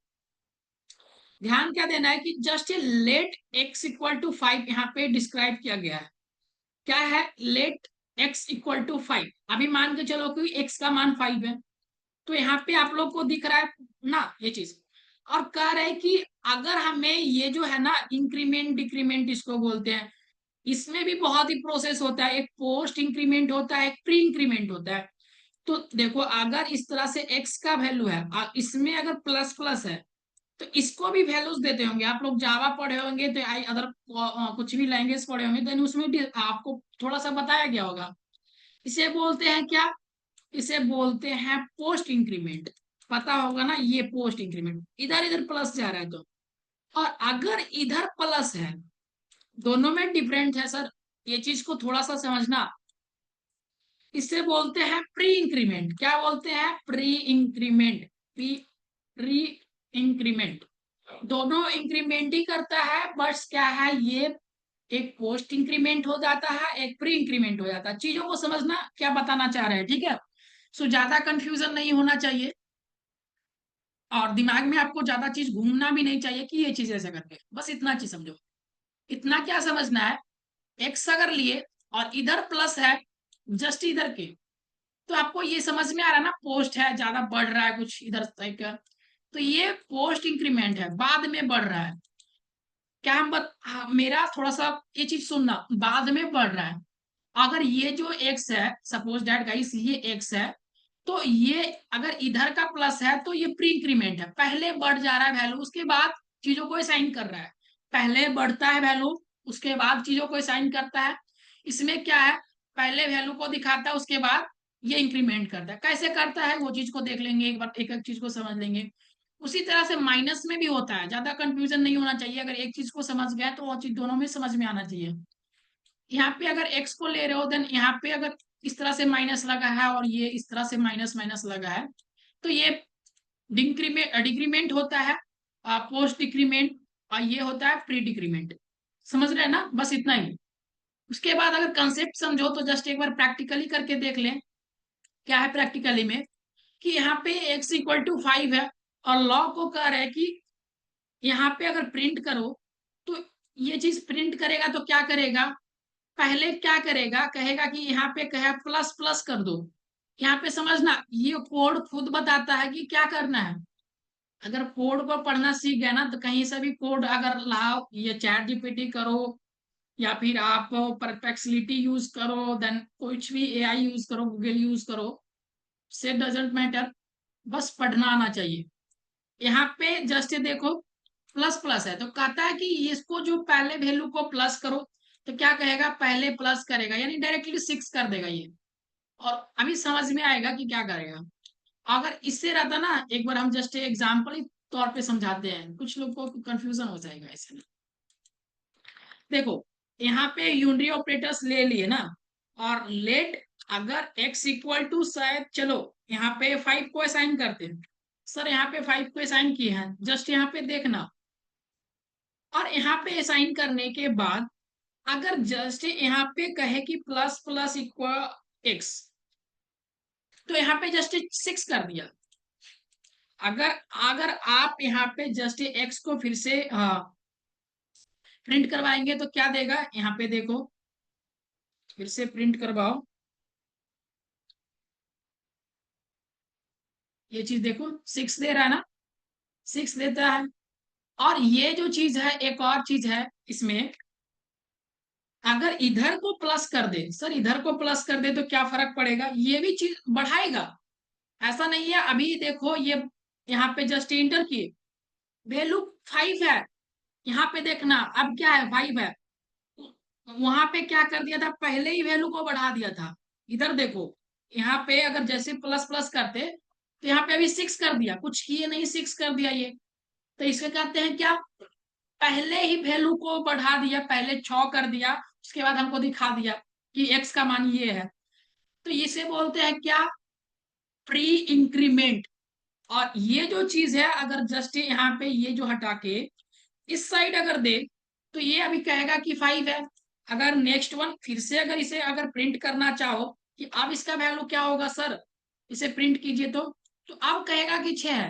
ध्यान क्या देना है कि just let X equal to 5 यहाँ पे डिस्क्राइब किया गया है। क्या है? Let X equal to 5। अभी मान के चलो कि एक्स का मान 5 है, तो यहाँ पे आप लोग को दिख रहा है ना ये चीज, और कह रहे हैं कि अगर हमें ये जो है ना इंक्रीमेंट डिक्रीमेंट इसको बोलते हैं, इसमें भी बहुत ही प्रोसेस होता है, एक पोस्ट इंक्रीमेंट होता है, एक प्री इंक्रीमेंट होता है। तो देखो अगर इस तरह से एक्स का वैल्यू है और इसमें अगर प्लस प्लस है, तो इसको भी वैल्यूज देते होंगे, आप लोग जावा पढ़े होंगे तो आई अदर कुछ भी लैंग्वेज पढ़े होंगे, देन उसमें भी आपको थोड़ा सा बताया गया होगा। इसे बोलते हैं क्या? इसे बोलते हैं पोस्ट इंक्रीमेंट। पता होगा ना, ये पोस्ट इंक्रीमेंट, इधर इधर प्लस जा रहा है तो। और अगर इधर प्लस है, दोनों में डिफरेंट है सर, ये चीज को थोड़ा सा समझना। इसे बोलते हैं प्री इंक्रीमेंट। क्या बोलते हैं? Pre increment. Pre increment. दोनों इंक्रीमेंट ही करता है, बस क्या है ये, एक पोस्ट इंक्रीमेंट हो जाता है, एक प्री इंक्रीमेंट हो जाता है। चीजों को समझना क्या बताना चाह रहे हैं, ठीक है। सो ज्यादा कंफ्यूजन नहीं होना चाहिए, और दिमाग में आपको ज्यादा चीज घूमना भी नहीं चाहिए कि ये चीज ऐसे करके, बस इतना चीज समझो। इतना क्या समझना है, एक्स अगर लिए और इधर प्लस है, जस्ट इधर के, तो आपको ये समझ में आ रहा है ना, पोस्ट है ज्यादा बढ़ रहा है कुछ इधर टाइप का, तो ये पोस्ट इंक्रीमेंट है, बाद में बढ़ रहा है। क्या हम मेरा थोड़ा सा ये चीज सुनना, बाद में बढ़ रहा है। अगर ये जो एक्स है, सपोज दैट गाइस ये एक्स है, तो ये अगर इधर का प्लस है तो ये प्री इंक्रीमेंट है, पहले बढ़ जा रहा है वैल्यू, उसके बाद चीजों को असाइन कर रहा है। पहले बढ़ता है वैल्यू, उसके बाद चीजों को असाइन करता है। इसमें क्या है, पहले वैल्यू को दिखाता है, उसके बाद ये इंक्रीमेंट करता है। कैसे करता है वो चीज को देख लेंगे एक बार, एक एक चीज को समझ लेंगे। उसी तरह से माइनस में भी होता है, ज्यादा कंफ्यूजन नहीं होना चाहिए, अगर एक चीज को समझ गए तो वो चीज दोनों में समझ में आना चाहिए। यहाँ पे अगर एक्स को ले रहे हो, देन यहाँ पे अगर इस तरह से माइनस लगा है और ये इस तरह से माइनस माइनस लगा है, तो ये डिक्रीमेंट डिक्रीमेंट होता है, पोस्ट डिक्रीमेंट, और ये होता है प्री डिक्रीमेंट। समझ रहे हैं ना, बस इतना ही। उसके बाद अगर कंसेप्ट समझो तो जस्ट एक बार प्रैक्टिकली करके देख लें। क्या है प्रैक्टिकली में, कि यहाँ पे एक्स इक्वल टू 5 है, और लॉ को कह रहे हैं कि यहाँ पे अगर प्रिंट करो, तो ये चीज प्रिंट करेगा तो क्या करेगा, पहले क्या करेगा, कहेगा कि यहाँ पे कहे प्लस प्लस कर दो। यहाँ पे समझना, ये कोड खुद बताता है कि क्या करना है। अगर कोड को पढ़ना सीख गया ना, तो कहीं से भी कोड अगर लाओ, ये चैट जीपीटी करो या फिर आप परप्लेक्सिटी यूज करो, देन कुछ भी एआई यूज करो, गूगल यूज करो, से डजेंट मैटर, बस पढ़ना आना चाहिए। यहाँ पे जस्ट देखो प्लस प्लस है, तो कहता है कि इसको जो पहले वैल्यू को प्लस करो, तो क्या कहेगा, पहले प्लस करेगा यानी डायरेक्टली 6 कर देगा ये। और अभी समझ में आएगा कि क्या करेगा। अगर इससे रहता ना, एक बार हम जस्ट एग्जाम्पल तौर पे समझाते हैं, कुछ लोग को कंफ्यूजन हो जाएगा ऐसे में। देखो यहाँ पे यूनरी ऑपरेटर्स ले लिए ना, और लेट अगर x इक्वल टू शायद, चलो यहाँ पे 5 को असाइन करते हैं। सर यहाँ पे 5 को असाइन किए हैं, जस्ट यहाँ पे देखना। और यहाँ पे असाइन करने के बाद अगर जस्ट यहाँ पे कहे कि प्लस प्लस इक्वल x, तो यहाँ पे जस्ट 6 कर दिया। अगर अगर आप यहाँ पे जस्ट x को फिर से प्रिंट करवाएंगे तो क्या देगा, यहाँ पे देखो फिर से प्रिंट करवाओ, ये चीज देखो 6 दे रहा है ना, 6 देता है। और ये जो चीज है, एक और चीज है इसमें, अगर इधर को प्लस कर दे, सर इधर को प्लस कर दे तो क्या फर्क पड़ेगा, ये भी चीज बढ़ाएगा। ऐसा नहीं है, अभी देखो ये यहाँ पे जस्ट इंटर किए, वैल्यू 5 है, यहाँ पे देखना अब क्या है, 5 है। वहां पे क्या कर दिया था, पहले ही वैल्यू को बढ़ा दिया था। इधर देखो, यहाँ पे अगर जैसे प्लस प्लस करते, तो यहाँ पे अभी 6 कर दिया, कुछ किए नहीं 6 कर दिया ये। तो इसे कहते हैं क्या, पहले ही वैल्यू को बढ़ा दिया, पहले 6 कर दिया, उसके बाद हमको दिखा दिया कि x का मान ये है। तो इसे बोलते हैं क्या, प्री इंक्रीमेंट। और ये जो चीज है, अगर जस्ट यहाँ पे ये जो हटा के इस साइड अगर दे, तो ये अभी कहेगा कि 5 है। अगर नेक्स्ट वन फिर से अगर इसे अगर प्रिंट करना चाहो कि अब इसका वैल्यू क्या होगा सर, इसे प्रिंट कीजिए, तो अब कहेगा कि 6 है।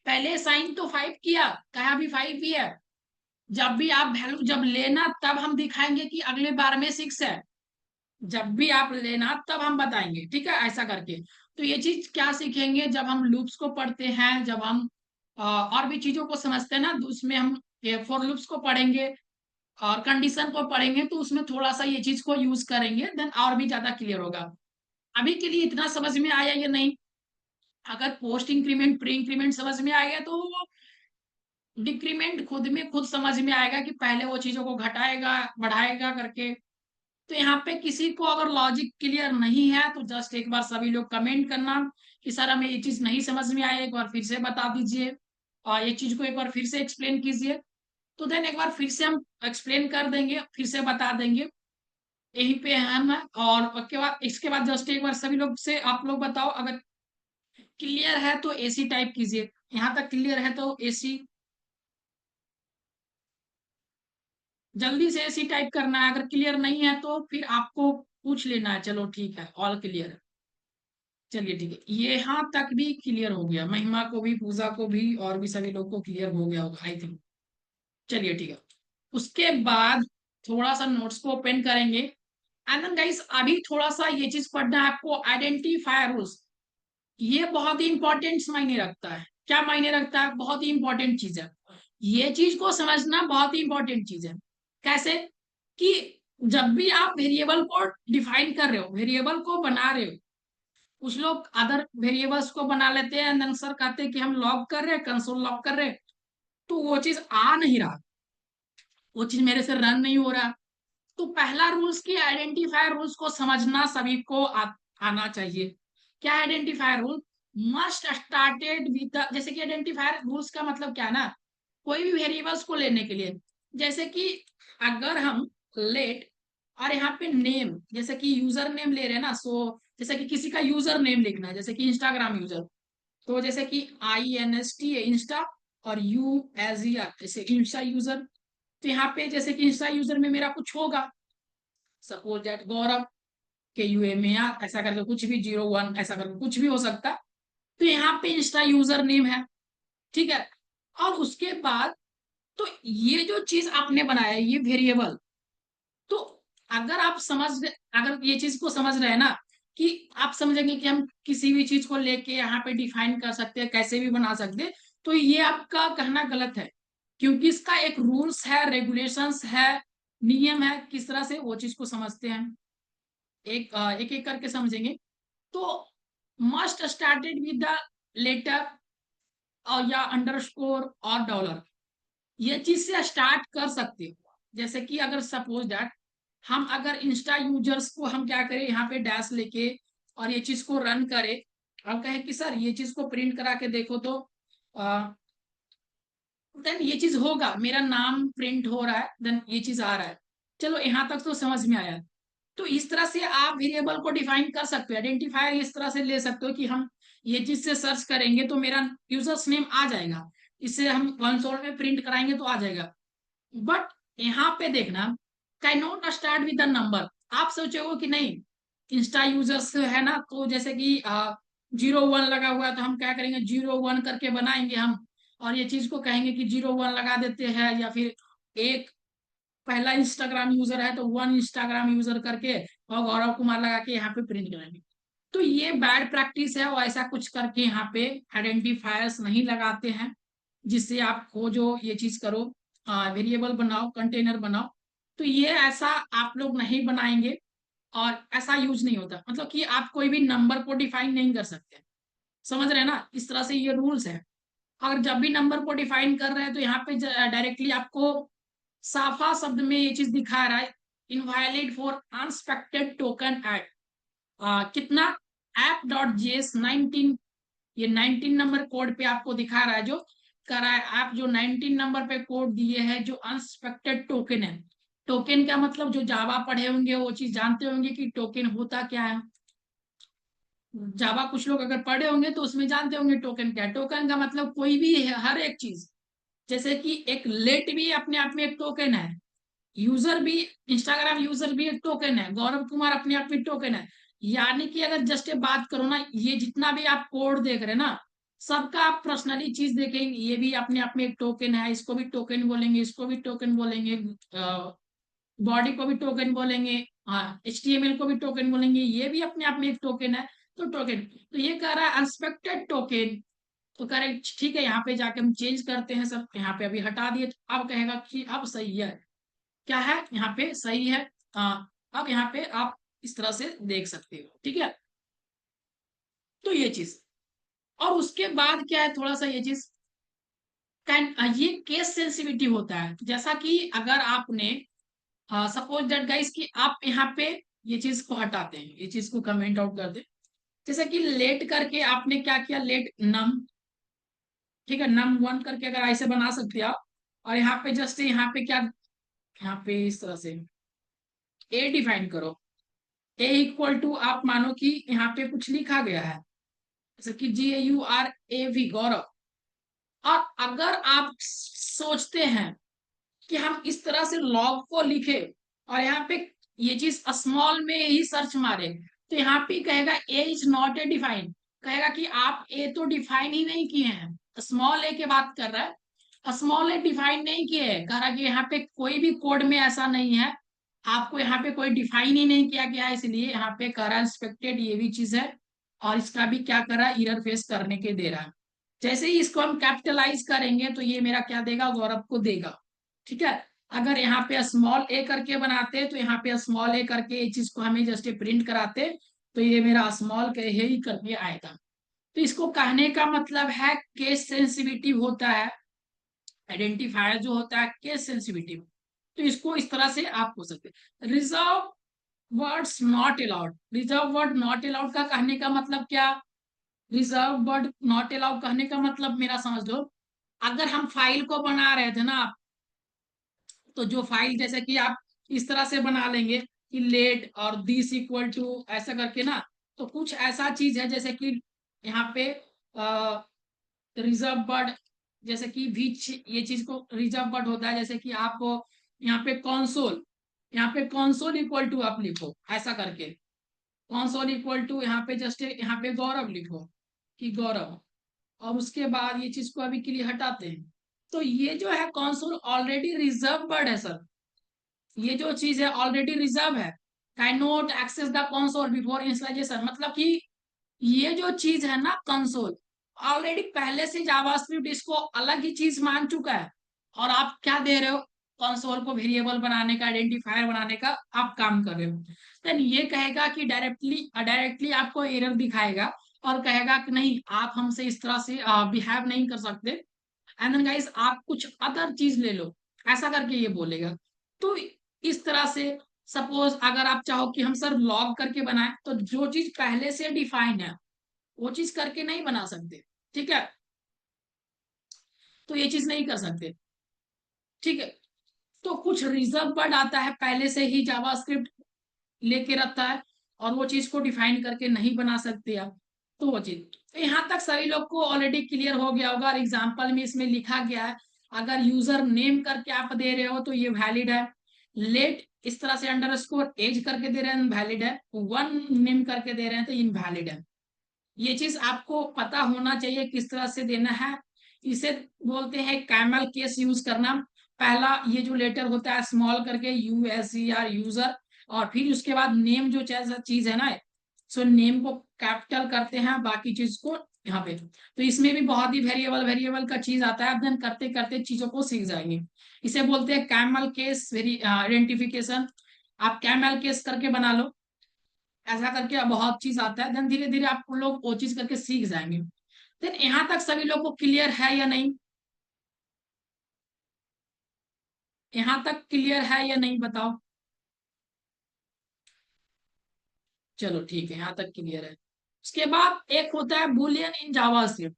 पहले साइन तो 5 किया, कहा अभी 5 भी है। जब भी आप वैल्यू जब लेना तब हम दिखाएंगे कि अगले बार में 6 है, जब भी आप लेना तब हम बताएंगे, ठीक है, ऐसा करके। तो ये चीज क्या सीखेंगे, जब हम लूप्स को पढ़ते हैं, जब हम और भी चीजों को समझते हैं ना, तो उसमें हम फॉर लूप्स को पढ़ेंगे और कंडीशन को पढ़ेंगे, तो उसमें थोड़ा सा ये चीज को यूज करेंगे, देन और भी ज्यादा क्लियर होगा। अभी के लिए इतना समझ में आया या नहीं। अगर पोस्ट इंक्रीमेंट प्री इंक्रीमेंट समझ में आ गया, तो डिक्रीमेंट खुद में खुद समझ में आएगा कि पहले वो चीजों को घटाएगा बढ़ाएगा करके। तो यहाँ पे किसी को अगर लॉजिक क्लियर नहीं है, तो जस्ट एक बार सभी लोग कमेंट करना कि सर हमें ये चीज नहीं समझ में आया, एक बार फिर से बता दीजिए, और ये चीज को एक बार फिर से एक्सप्लेन कीजिए। तो देन एक बार फिर से हम एक्सप्लेन कर देंगे, फिर से बता देंगे, यहीं पे हम है। और उसके बाद इसके बाद जस्ट एक बार सभी लोग से आप लोग बताओ, अगर क्लियर है तो एसी टाइप कीजिए, यहाँ तक क्लियर है तो एसी, जल्दी से एसी टाइप करना है। अगर क्लियर नहीं है तो फिर आपको पूछ लेना है, चलो ठीक है ऑल क्लियर है। चलिए ठीक है, ये यहाँ तक भी क्लियर हो गया, महिमा को भी पूजा को भी और भी सभी लोग को क्लियर हो गया होगा आई थिंक। चलिए ठीक है, उसके बाद थोड़ा सा नोट्स को ओपन करेंगे। एंड देन गाइस अभी थोड़ा सा ये चीज पढ़ना है आपको, आइडेंटिफायर रूल्स। ये बहुत ही इंपॉर्टेंट मायने रखता है। क्या मायने रखता है, बहुत ही इंपॉर्टेंट चीज है। ये चीज को समझना बहुत ही इंपॉर्टेंट चीज है। कैसे कि जब भी आप वेरिएबल को डिफाइन कर रहे हो, वेरिएबल को बना रहे हो, कुछ लोग अदर वेरिएबल्स को बना लेते हैं, एंड सर कहते हैं कि हम लॉग कर रहे हैं, कंसोल लॉग कर रहे हैं, तो वो चीज आ नहीं रहा, वो चीज मेरे से रन नहीं हो रहा। तो पहला रूल्स की आइडेंटिफायर रूल्स को समझना सभी को आना चाहिए। क्या identifier rule, must started with the, जैसे कि आइडेंटिफायर रूल्स का मतलब क्या है ना, कोई भी वेरिएबल्स को लेने के लिए, जैसे कि अगर हम लेट और यहाँ पे नेम, जैसे कि यूजर नेम ले रहे हैं ना, सो जैसे कि किसी का यूजर नेम लिखना है, जैसे कि इंस्टाग्राम यूजर, तो जैसे कि INST है इंस्टा, और USER जैसे इंस्टा यूजर। तो यहाँ पे जैसे कि इंस्टा यूजर में मेरा कुछ होगा, सपोज दैट गौरव KUMAR ऐसा करके कुछ भी 01 ऐसा करके कुछ भी हो सकता। तो यहाँ पे इंस्टा यूजर नेम है, ठीक है। और उसके बाद तो ये जो चीज आपने बनाया ये वेरिएबल, तो अगर आप समझ, अगर ये चीज को समझ रहे हैं ना, कि आप समझेंगे कि हम किसी भी चीज को लेके यहाँ पे डिफाइन कर सकते हैं, कैसे भी बना सकते हैं, तो ये आपका कहना गलत है। क्योंकि इसका एक रूल्स है, रेगुलेशंस है, नियम है, किस तरह से वो चीज को समझते हैं, एक एक करके समझेंगे। तो must started with the letter, और या अंडरस्कोर और डॉलर, ये चीज से स्टार्ट कर सकते हो। जैसे कि अगर सपोज दैट हम अगर इंस्टा यूजर्स को हम क्या करें, यहाँ पे डैश लेके और ये चीज को रन करें और कहें कि सर ये चीज को प्रिंट करा के देखो, तो देन ये चीज होगा, मेरा नाम प्रिंट हो रहा है, देन ये चीज आ रहा है। चलो यहाँ तक तो समझ में आया। तो इस तरह से आप वेरिएबल को डिफाइन कर सकते हो, आइडेंटिफायर इस तरह से ले सकते हो कि हम ये चीज से सर्च करेंगे तो मेरा यूजर्स नेम आ जाएगा, इससे हम कंसोल में प्रिंट कराएंगे तो आ जाएगा। बट यहाँ पे देखना, can not start with the number. आप सोचोगे कि नहीं, इंस्टा यूजर्स है ना, तो जैसे कि 01 लगा हुआ है तो हम क्या करेंगे, 01 करके बनाएंगे हम, और ये चीज को कहेंगे कि 01 लगा देते हैं, या फिर एक पहला इंस्टाग्राम यूजर है तो 1 इंस्टाग्राम यूजर करके और गौरव कुमार लगा के यहाँ पे प्रिंट करेंगे। तो ये बैड प्रैक्टिस है, और ऐसा कुछ करके यहाँ पे आइडेंटिफायर्स नहीं लगाते हैं जिससे आप खोजो, ये चीज करो, वेरिएबल बनाओ, कंटेनर बनाओ। तो ये ऐसा आप लोग नहीं बनाएंगे, और ऐसा यूज नहीं होता, मतलब कि आप कोई भी नंबर को डिफाइन नहीं कर सकते। समझ रहे हैं ना, इस तरह से ये रूल्स है। अगर जब भी नंबर को डिफाइन कर रहे हैं तो यहाँ पे डायरेक्टली आपको साफा शब्द में ये चीज दिखा रहा है, इनवायलेट फॉर अनएक्सपेक्टेड टोकन एट कितना, ऐप डॉट जेएस 19, ये 19 नंबर कोड पे आपको दिखा रहा है, जो कर रहा है आप जो 19 नंबर पे कोड दिए हैं, जो अनएक्सपेक्टेड टोकन है। टोकन का मतलब जो जावा पढ़े होंगे वो चीज जानते होंगे कि टोकन होता क्या है। जावा कुछ लोग अगर पढ़े होंगे तो उसमें जानते होंगे टोकन क्या है। टोकन का मतलब कोई भी हर एक चीज, जैसे कि एक लेट भी अपने आप में एक टोकन है, यूजर भी, इंस्टाग्राम यूजर भी एक टोकन है, गौरव कुमार अपने आप में टोकन है। यानी कि अगर जस्ट बात करो ना, ये जितना भी आप कोड देख रहे हैं ना, सबका आप पर्सनली चीज देखेंगे, ये भी अपने आप में एक टोकन है, इसको भी टोकन बोलेंगे, इसको भी टोकन बोलेंगे, बॉडी को भी टोकन बोलेंगे, हाँ एचटीएमएल को भी टोकन बोलेंगे, ये भी अपने आप में एक टोकन है। तो टोकन, तो ये कह रहा है अनएक्सपेक्टेड टोकन। तो कह रहे ठीक है, यहाँ पे जाके हम चेंज करते हैं सब, यहाँ पे अभी हटा दिए, तो अब कहेगा कि अब सही है, क्या है यहाँ पे सही है। अब यहाँ पे आप इस तरह से देख सकते हो, ठीक है। तो ये चीज, और उसके बाद क्या है, थोड़ा सा ये चीज कैन, ये केस सेंसिटिविटी होता है। जैसा कि अगर आपने सपोज दैट गाइस कि आप यहाँ पे ये चीज को हटाते हैं, ये चीज को कमेंट आउट कर दे, जैसे कि लेट करके आपने क्या किया, लेट नम, ठीक है, नम 1 करके अगर ऐसे बना सकते हैं आप, और यहाँ पे जस्ट यहाँ पे क्या, यहाँ पे इस तरह से ए डिफाइन करो, ए इक्वल टू आप मानो कि यहाँ पे कुछ लिखा गया है, जैसे कि GAURAV गौरव। और अगर आप सोचते हैं कि हम इस तरह से लॉग को लिखे और यहाँ पे ये चीज स्मॉल में ही सर्च मारे, तो यहाँ पे कहेगा ए इज नॉट ए डिफाइन, कहेगा कि आप ए तो डिफाइन ही नहीं किए हैं, स्मॉल ए की बात कर रहा है, स्मॉल ए डिफाइन नहीं किए है, कह रहा कि यहाँ पे कोई भी कोड में ऐसा नहीं है, आपको यहाँ पे कोई डिफाइन ही नहीं किया गया है, इसलिए यहाँ पे कह रहा है एक्सपेक्टेड, ये भी चीज है, और इसका भी क्या कर रहा है, एरर फेस करने के दे रहा है। जैसे ही इसको हम कैपिटलाइज करेंगे तो ये मेरा क्या देगा, गौरव को देगा, ठीक है। अगर यहाँ पे स्मॉल ए करके बनाते तो यहाँ पे स्मॉल ए करके ये चीज को हमें जस्ट प्रिंट कराते, तो ये मेरा स्मॉल के ही करके आएगा। तो इसको कहने का मतलब है केस सेंसिटिविटी होता है, आइडेंटिफायर जो होता है केस सेंसिटिविटी। तो इसको इस तरह से आप हो सकते हैं। Reserve words not allowed, reserve word not allowed का कहने का मतलब क्या, रिजर्व वर्ड नॉट अलाउड कहने का मतलब मेरा समझ लो, अगर हम फाइल को बना रहे थे ना, तो जो फाइल जैसे कि आप इस तरह से बना लेंगे कि लेट और दिस इक्वल टू ऐसा करके ना, तो कुछ ऐसा चीज है जैसे कि यहाँ पे रिजर्व वर्ड, जैसे कि भी ये चीज को रिजर्व वर्ड होता है, जैसे कि आप यहाँ पे कॉन्सोल, यहाँ पे कॉन्सोल इक्वल टू आप लिखो ऐसा करके, कॉन्सोल इक्वल टू यहाँ पे जस्ट यहाँ पे गौरव लिखो कि गौरव, और उसके बाद ये चीज को अभी के लिए हटाते हैं। तो ये जो है कॉन्सोल ऑलरेडी रिजर्व वर्ड है सर, ये जो चीज है ऑलरेडी रिजर्व है, cannot access the console before initialization, मतलब कि ये जो चीज है ना कंसोल, ऑलरेडी पहले से जावास्क्रिप्ट इसको अलग ही चीज मान चुका है, और आप क्या दे रहे हो, कंसोल को वेरिएबल बनाने का, आइडेंटिफायर बनाने का आप काम कर रहे हो। देन ये कहेगा कि डायरेक्टली डायरेक्टली आपको एरर दिखाएगा और कहेगा कि नहीं आप हमसे इस तरह से बिहेव नहीं कर सकते, एंड देन गाइस आप कुछ अदर चीज ले लो, ऐसा करके ये बोलेगा। तो इस तरह से सपोज अगर आप चाहो कि हम सर लॉग करके बनाए, तो जो चीज पहले से डिफाइन है वो चीज करके नहीं बना सकते, ठीक है। तो ये चीज नहीं कर सकते, ठीक है। तो कुछ रिजर्व वर्ड आता है पहले से ही जावास्क्रिप्ट लेके रखता है, और वो चीज को डिफाइन करके नहीं बना सकते आप। तो वो चीज, तो यहाँ तक सभी लोग को ऑलरेडी क्लियर हो गया होगा। और एग्जाम्पल में इसमें लिखा गया है, अगर यूजर नेम करके आप दे रहे हो तो ये वैलिड है, लेट इस तरह से अंडरस्कोर एज करके दे रहे हैं वैलिड है, वन नेम करके दे रहे हैं तो इनवैलिड है। ये चीज आपको पता होना चाहिए किस तरह से देना है। इसे बोलते हैं कैमल केस यूज करना। पहला ये जो लेटर होता है स्मॉल करके यूएसईआर यूजर, और फिर उसके बाद नेम जो चीज है ना, सो नेम को कैपिटल करते हैं, बाकी चीज को यहाँ पे। तो इसमें भी बहुत ही वेरिएबल वेरिएबल का चीज आता है, अध्ययन करते करते चीजों को सीख जाएंगे। इसे बोलते हैं कैमल केस वेरी आइडेंटिफिकेशन। आप कैमल केस करके बना लो, ऐसा करके बहुत चीज आता है, देन धीरे धीरे आप लोग वो चीज करके सीख जाएंगे। देन यहाँ तक सभी लोग को क्लियर है या नहीं? यहाँ तक क्लियर है या नहीं बताओ। चलो ठीक है, यहाँ तक क्लियर है। उसके बाद एक होता है बुलियन इन जावास्क्रिप्ट।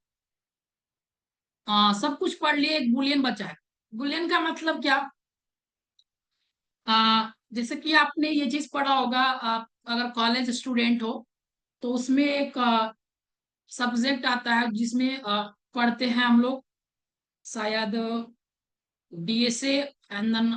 सब कुछ पढ़ लिए, एक बुलियन बचा है। बुलियन का मतलब क्या? जैसे कि आपने ये चीज पढ़ा होगा, आप अगर कॉलेज स्टूडेंट हो तो उसमें एक सब्जेक्ट आता है जिसमें पढ़ते हैं हम लोग, शायद डीएसए एंड देन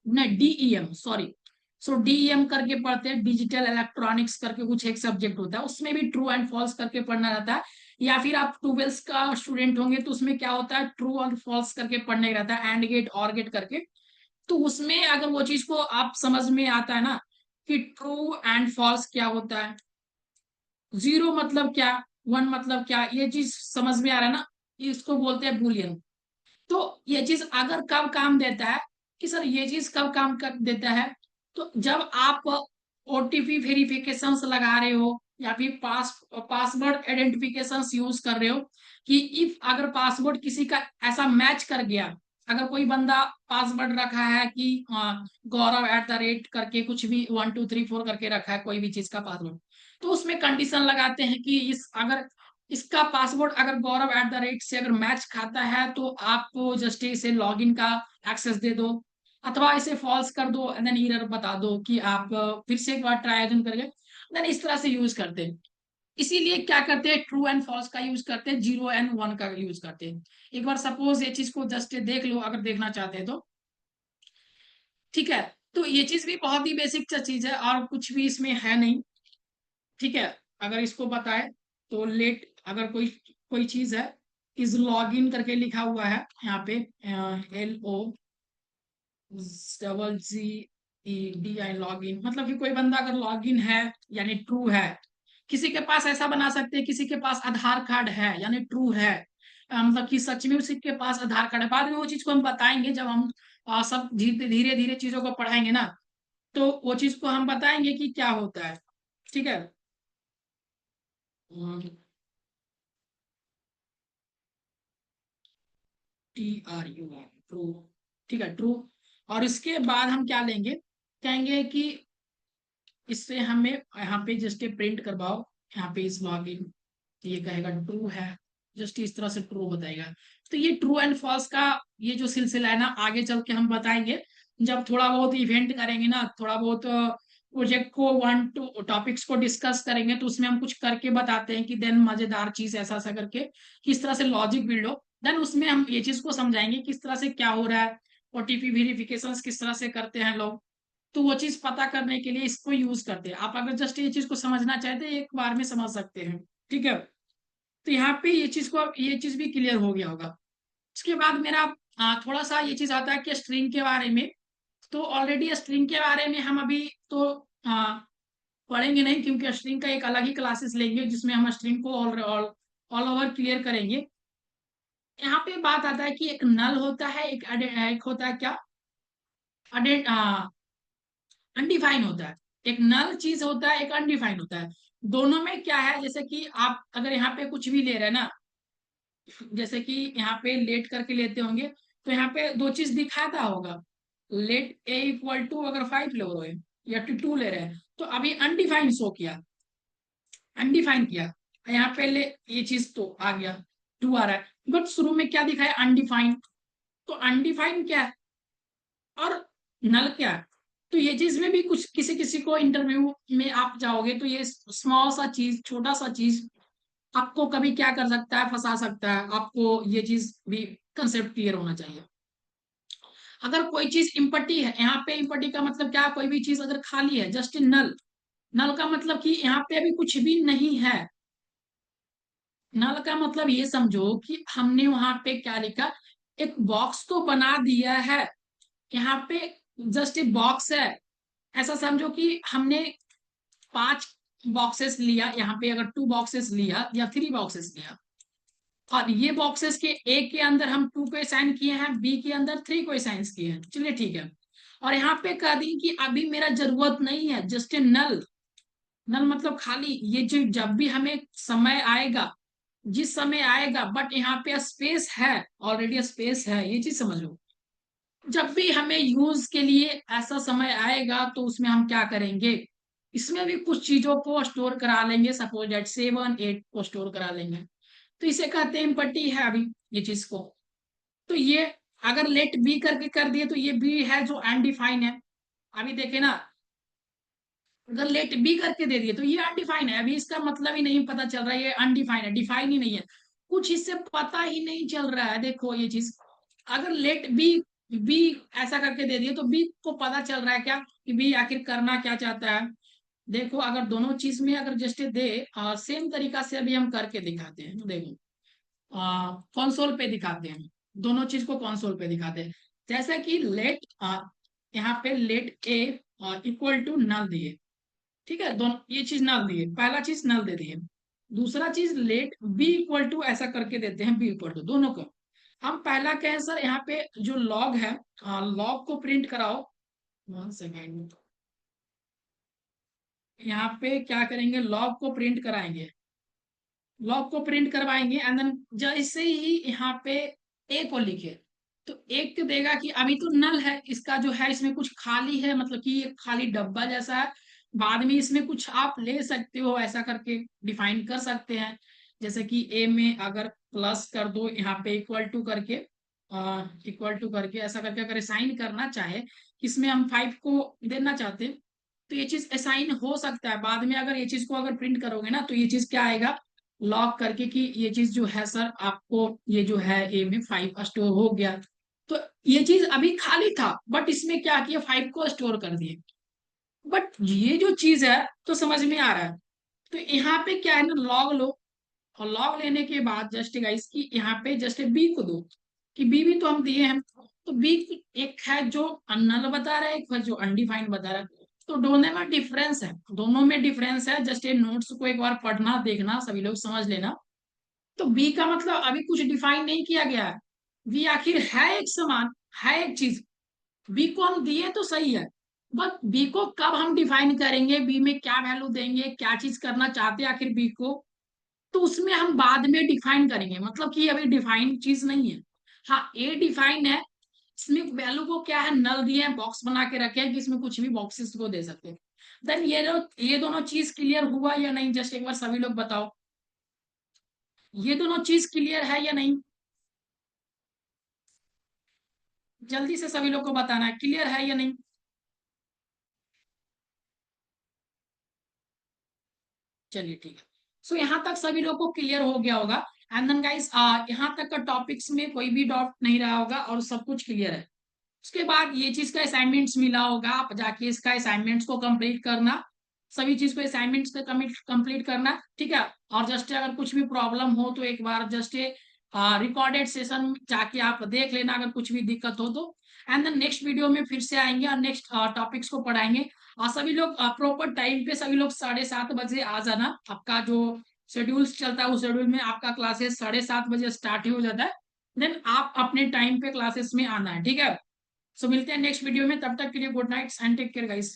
नहीं डीईएम, सॉरी। सो डीईएम करके पढ़ते हैं, डिजिटल इलेक्ट्रॉनिक्स करके कुछ एक सब्जेक्ट होता है, उसमें भी ट्रू एंड फॉल्स करके पढ़ना रहता है। या फिर आप ट्वेल्थ का स्टूडेंट होंगे तो उसमें क्या होता है, ट्रू और फॉल्स करके पढ़ने का रहता है, एंड गेट और गेट करके। तो उसमें अगर वो चीज को आप समझ में आता है ना कि ट्रू एंड फॉल्स क्या होता है, जीरो मतलब क्या, वन मतलब क्या, ये चीज समझ में आ रहा है ना, इसको बोलते हैं बुलियन। तो ये चीज अगर कब काम देता है, कि सर ये चीज कब काम कर देता है, तो जब आप ओटीपी वेरिफिकेशन लगा रहे हो, या फिर पासवर्ड आइडेंटिफिकेशन यूज कर रहे हो, कि इफ अगर पासवर्ड किसी का ऐसा मैच कर गया, अगर कोई बंदा पासवर्ड रखा है कि गौरव एट द रेट करके कुछ भी 1234 करके रखा है कोई भी चीज का पासवर्ड, तो उसमें कंडीशन लगाते हैं कि इस अगर इसका पासवर्ड अगर गौरव एट द रेट से अगर मैच खाता है तो आपको जस्ट इसे लॉगिन का एक्सेस दे दो, अथवा इसे फॉल्स कर दो, देन एरर बता दो कि आप फिर से एक बार ट्राई अगेन करके, देन इस तरह से यूज करते हैं। इसीलिए क्या करते हैं, ट्रू एंड फॉल्स का यूज करते हैं, जीरो एंड वन का यूज करते हैं। एक बार सपोज ये चीज को जस्ट देख लो अगर देखना चाहते हैं तो, ठीक है। तो ये चीज भी बहुत ही बेसिक सा चीज है और कुछ भी इसमें है नहीं, ठीक है। अगर इसको बताए तो लेट अगर कोई कोई चीज है, इज लॉग इन करके लिखा हुआ है यहाँ पे, LOGGEDI लॉग इन, मतलब कि कोई बंदा अगर लॉग इन है यानी ट्रू है। किसी के पास ऐसा बना सकते हैं, किसी के पास आधार कार्ड है यानी ट्रू है, मतलब कि सच में उसी के पास आधार कार्ड है। बाद में वो चीज को हम बताएंगे जब हम सब धीरे धीरे धीरे चीजों को पढ़ाएंगे ना, तो वो चीज को हम बताएंगे कि क्या होता है, ठीक है। TRU ट्रू, ठीक है ट्रू। और इसके बाद हम क्या लेंगे, कहेंगे कि इससे हमें यहाँ पे जस्ट प्रिंट करवाओ, यहाँ पे इस लॉग इन, ये कहेगा ट्रू है, जस्ट इस तरह से ट्रू बताएगा। तो ये ट्रू एंड फॉल्स का ये जो सिलसिला है ना, आगे चल के हम बताएंगे जब थोड़ा बहुत इवेंट करेंगे ना, थोड़ा बहुत प्रोजेक्ट को वन टू टॉपिक्स को डिस्कस करेंगे, तो उसमें हम कुछ करके बताते हैं कि देन मजेदार चीज ऐसा ऐसा करके किस तरह से लॉजिक बिल्ड हो, देन उसमें हम ये चीज को समझाएंगे किस तरह से क्या हो रहा है, ओटीपी वेरिफिकेशन किस तरह से करते हैं लोग। तो वो चीज पता करने के लिए इसको यूज करते हैं। आप अगर जस्ट ये चीज को समझना चाहते हैं एक बार में समझ सकते हैं, ठीक है। तो यहाँ पे ये चीज भी क्लियर हो गया होगा। उसके बाद मेरा थोड़ा सा ये चीज आता है कि स्ट्रिंग के बारे में। तो ऑलरेडी स्ट्रिंग के बारे में हम अभी तो आ, पढ़ेंगे नहीं, क्योंकि स्ट्रिंग का एक अलग ही क्लासेस लेंगे जिसमें हम स्ट्रिंग को ऑल ओवर क्लियर करेंगे। यहाँ पे बात आता है कि एक नल होता है, एक होता है क्या, अनडिफाइन होता है। एक नल चीज होता है, एक अनडिफाइंड होता है। दोनों में क्या है, जैसे कि आप अगर यहाँ पे कुछ भी ले रहे हैं ना, जैसे कि यहाँ पे लेट करके लेते होंगे, तो यहाँ पे दो चीज दिखाता होगा। लेट ए इक्वल टू अगर 5 ले रहे हैं या 2 ले रहे हैं, तो अभी अनडिफाइंड शो किया, अनडिफाइन किया। यहाँ पे ले ये चीज तो आ गया, 2 आ रहा है, बट शुरू में क्या दिखाया, अनडिफाइंड। तो अनडिफाइंड क्या है और नल क्या है, तो ये चीज में भी कुछ किसी किसी को इंटरव्यू में आप जाओगे तो ये स्मॉल सा चीज, छोटा सा चीज आपको कभी क्या कर सकता है, फंसा सकता है। आपको ये चीज भी कंसेप्ट क्लियर होना चाहिए। अगर कोई चीज इम्पटी है, यहाँ पे इम्पटी का मतलब क्या, कोई भी चीज अगर खाली है, जस्ट इन नल, नल का मतलब कि यहाँ पे अभी कुछ भी नहीं है। नल का मतलब ये समझो कि हमने वहां पे क्या लिखा, एक बॉक्स तो बना दिया है, यहाँ पे जस्ट एक बॉक्स है। ऐसा समझो कि हमने 5 बॉक्सेस लिया, यहाँ पे अगर 2 बॉक्सेस लिया या 3 बॉक्सेस लिया, और ये बॉक्सेस के ए के अंदर हम 2 को असाइन किए हैं, बी के अंदर 3 को असाइन किए हैं, चलिए ठीक है। और यहाँ पे कह दी कि अभी मेरा जरूरत नहीं है, जस्ट ए नल। नल मतलब खाली, ये जो जब भी हमें समय आएगा, जिस समय आएगा, बट यहाँ पे स्पेस है, ऑलरेडी स्पेस है, ये चीज समझ लो। जब भी हमें यूज के लिए ऐसा समय आएगा तो उसमें हम क्या करेंगे, इसमें भी कुछ चीजों को स्टोर करा लेंगे, सपोज डेट 7 8 को स्टोर करा लेंगे। तो इसे कहते हैं इम्पटी है अभी ये चीज को। तो ये अगर लेट बी करके कर दिए तो ये बी है जो अनडिफाइन है। अभी देखे ना, अगर लेट बी करके दे दिए तो ये अनडिफाइन है, अभी इसका मतलब ही नहीं पता चल रहा है, ये अनडिफाइन है, डिफाइन ही नहीं है, कुछ इससे पता ही नहीं चल रहा है। देखो ये चीज, अगर लेट बी, बी ऐसा करके दे दिए तो बी को पता चल रहा है क्या कि बी आखिर करना क्या चाहता है। देखो अगर दोनों चीज में अगर जस्ट दे, सेम तरीका से अभी हम करके दिखाते हैं। देखो कंसोल पे दिखाते हैं, दोनों चीज को कंसोल पे दिखाते हैं। जैसे कि लेट, यहाँ पे let A equal to null दिए, ठीक है, दोनों ये चीज नल दिए, पहला चीज नल दे दिए। दूसरा चीज लेट बी इक्वल टू ऐसा करके देते हैं, बी इक्वल टू दोनों को। हम पहला कहें सर, यहाँ पे जो लॉग है, लॉग को प्रिंट कराओ। 1 सेकेंड, यहाँ पे क्या करेंगे, लॉग को प्रिंट कराएंगे, लॉग को प्रिंट करवाएंगे, एंड देन जैसे ही यहाँ पे ए को लिखे, तो एक देगा कि अभी तो नल है, इसका जो है इसमें कुछ खाली है, मतलब कि ये खाली डब्बा जैसा है। बाद में इसमें कुछ आप ले सकते हो, ऐसा करके डिफाइन कर सकते हैं। जैसे कि ए में अगर प्लस कर दो, यहाँ पे इक्वल टू करके, इक्वल टू करके ऐसा करके अगर असाइन करना चाहे, इसमें हम 5 को देना चाहते हैं, तो ये चीज असाइन हो सकता है। बाद में अगर ये चीज को अगर प्रिंट करोगे ना, तो ये चीज क्या आएगा, लॉक करके कि ये चीज जो है सर आपको, ये जो है ए में 5 स्टोर हो गया। तो ये चीज अभी खाली था, बट इसमें क्या किया, 5 को स्टोर कर दिए। बट ये जो चीज है तो समझ में आ रहा है। तो यहाँ पे क्या है ना, लॉग लो, और लॉग लेने के बाद जस्ट गाइस की यहाँ पे जस्ट बी को दो, कि बी भी तो हम दिए हैं। तो बी एक है जो नल बता रहा है, एक है जो अनडिफाइंड बता रहा है। तो दोनों में डिफरेंस है, दोनों में डिफरेंस है, जस्ट ये नोट्स को एक बार पढ़ना देखना, सभी लोग समझ लेना। तो बी का मतलब अभी कुछ डिफाइन नहीं किया गया है, बी आखिर है एक समान, है एक चीज। बी को हम दिए तो सही है, बट बी को कब हम डिफाइन करेंगे, बी में क्या वैल्यू देंगे, क्या चीज करना चाहते हैं आखिर बी को, तो उसमें हम बाद में डिफाइन करेंगे। मतलब कि अभी डिफाइन चीज नहीं है। हाँ ए डिफाइन है, इसमें वैल्यू को क्या है, नल दिए हैं, बॉक्स बना के रखे हैं कि इसमें कुछ भी बॉक्सेस को दे सकते हैं। देन ये दोनों चीज क्लियर हुआ या नहीं, जस्ट एक बार सभी लोग बताओ, ये दोनों चीज क्लियर है या नहीं, जल्दी से सभी लोग को बताना है, क्लियर है या नहीं। चलिए ठीक है। सो यहाँ तक सभी लोग को क्लियर हो गया होगा। एंड देन गाइस, यहाँ तक का टॉपिक्स में कोई भी डाउट नहीं रहा होगा और सब कुछ क्लियर है। उसके बाद ये चीज का असाइनमेंट्स मिला होगा, आप जाके इसका असाइनमेंट्स को कंप्लीट करना, सभी चीज को असाइनमेंट्स का कंप्लीट करना, ठीक है। और जस्ट अगर कुछ भी प्रॉब्लम हो तो एक बार जस्ट रिकॉर्डेड सेशन जाके आप देख लेना, अगर कुछ भी दिक्कत हो तो। एंड देन नेक्स्ट वीडियो में फिर से आएंगे और नेक्स्ट टॉपिक्स को पढ़ाएंगे। और सभी लोग प्रॉपर टाइम पे, सभी लोग 7:30 बजे आ जाना। आपका जो शेड्यूल चलता है उस शेड्यूल में आपका क्लासेस 7:30 बजे स्टार्ट ही हो जाता है। देन आप अपने टाइम पे क्लासेस में आना है, ठीक है। सो मिलते हैं नेक्स्ट वीडियो में, तब तक के लिए good night and take care guys.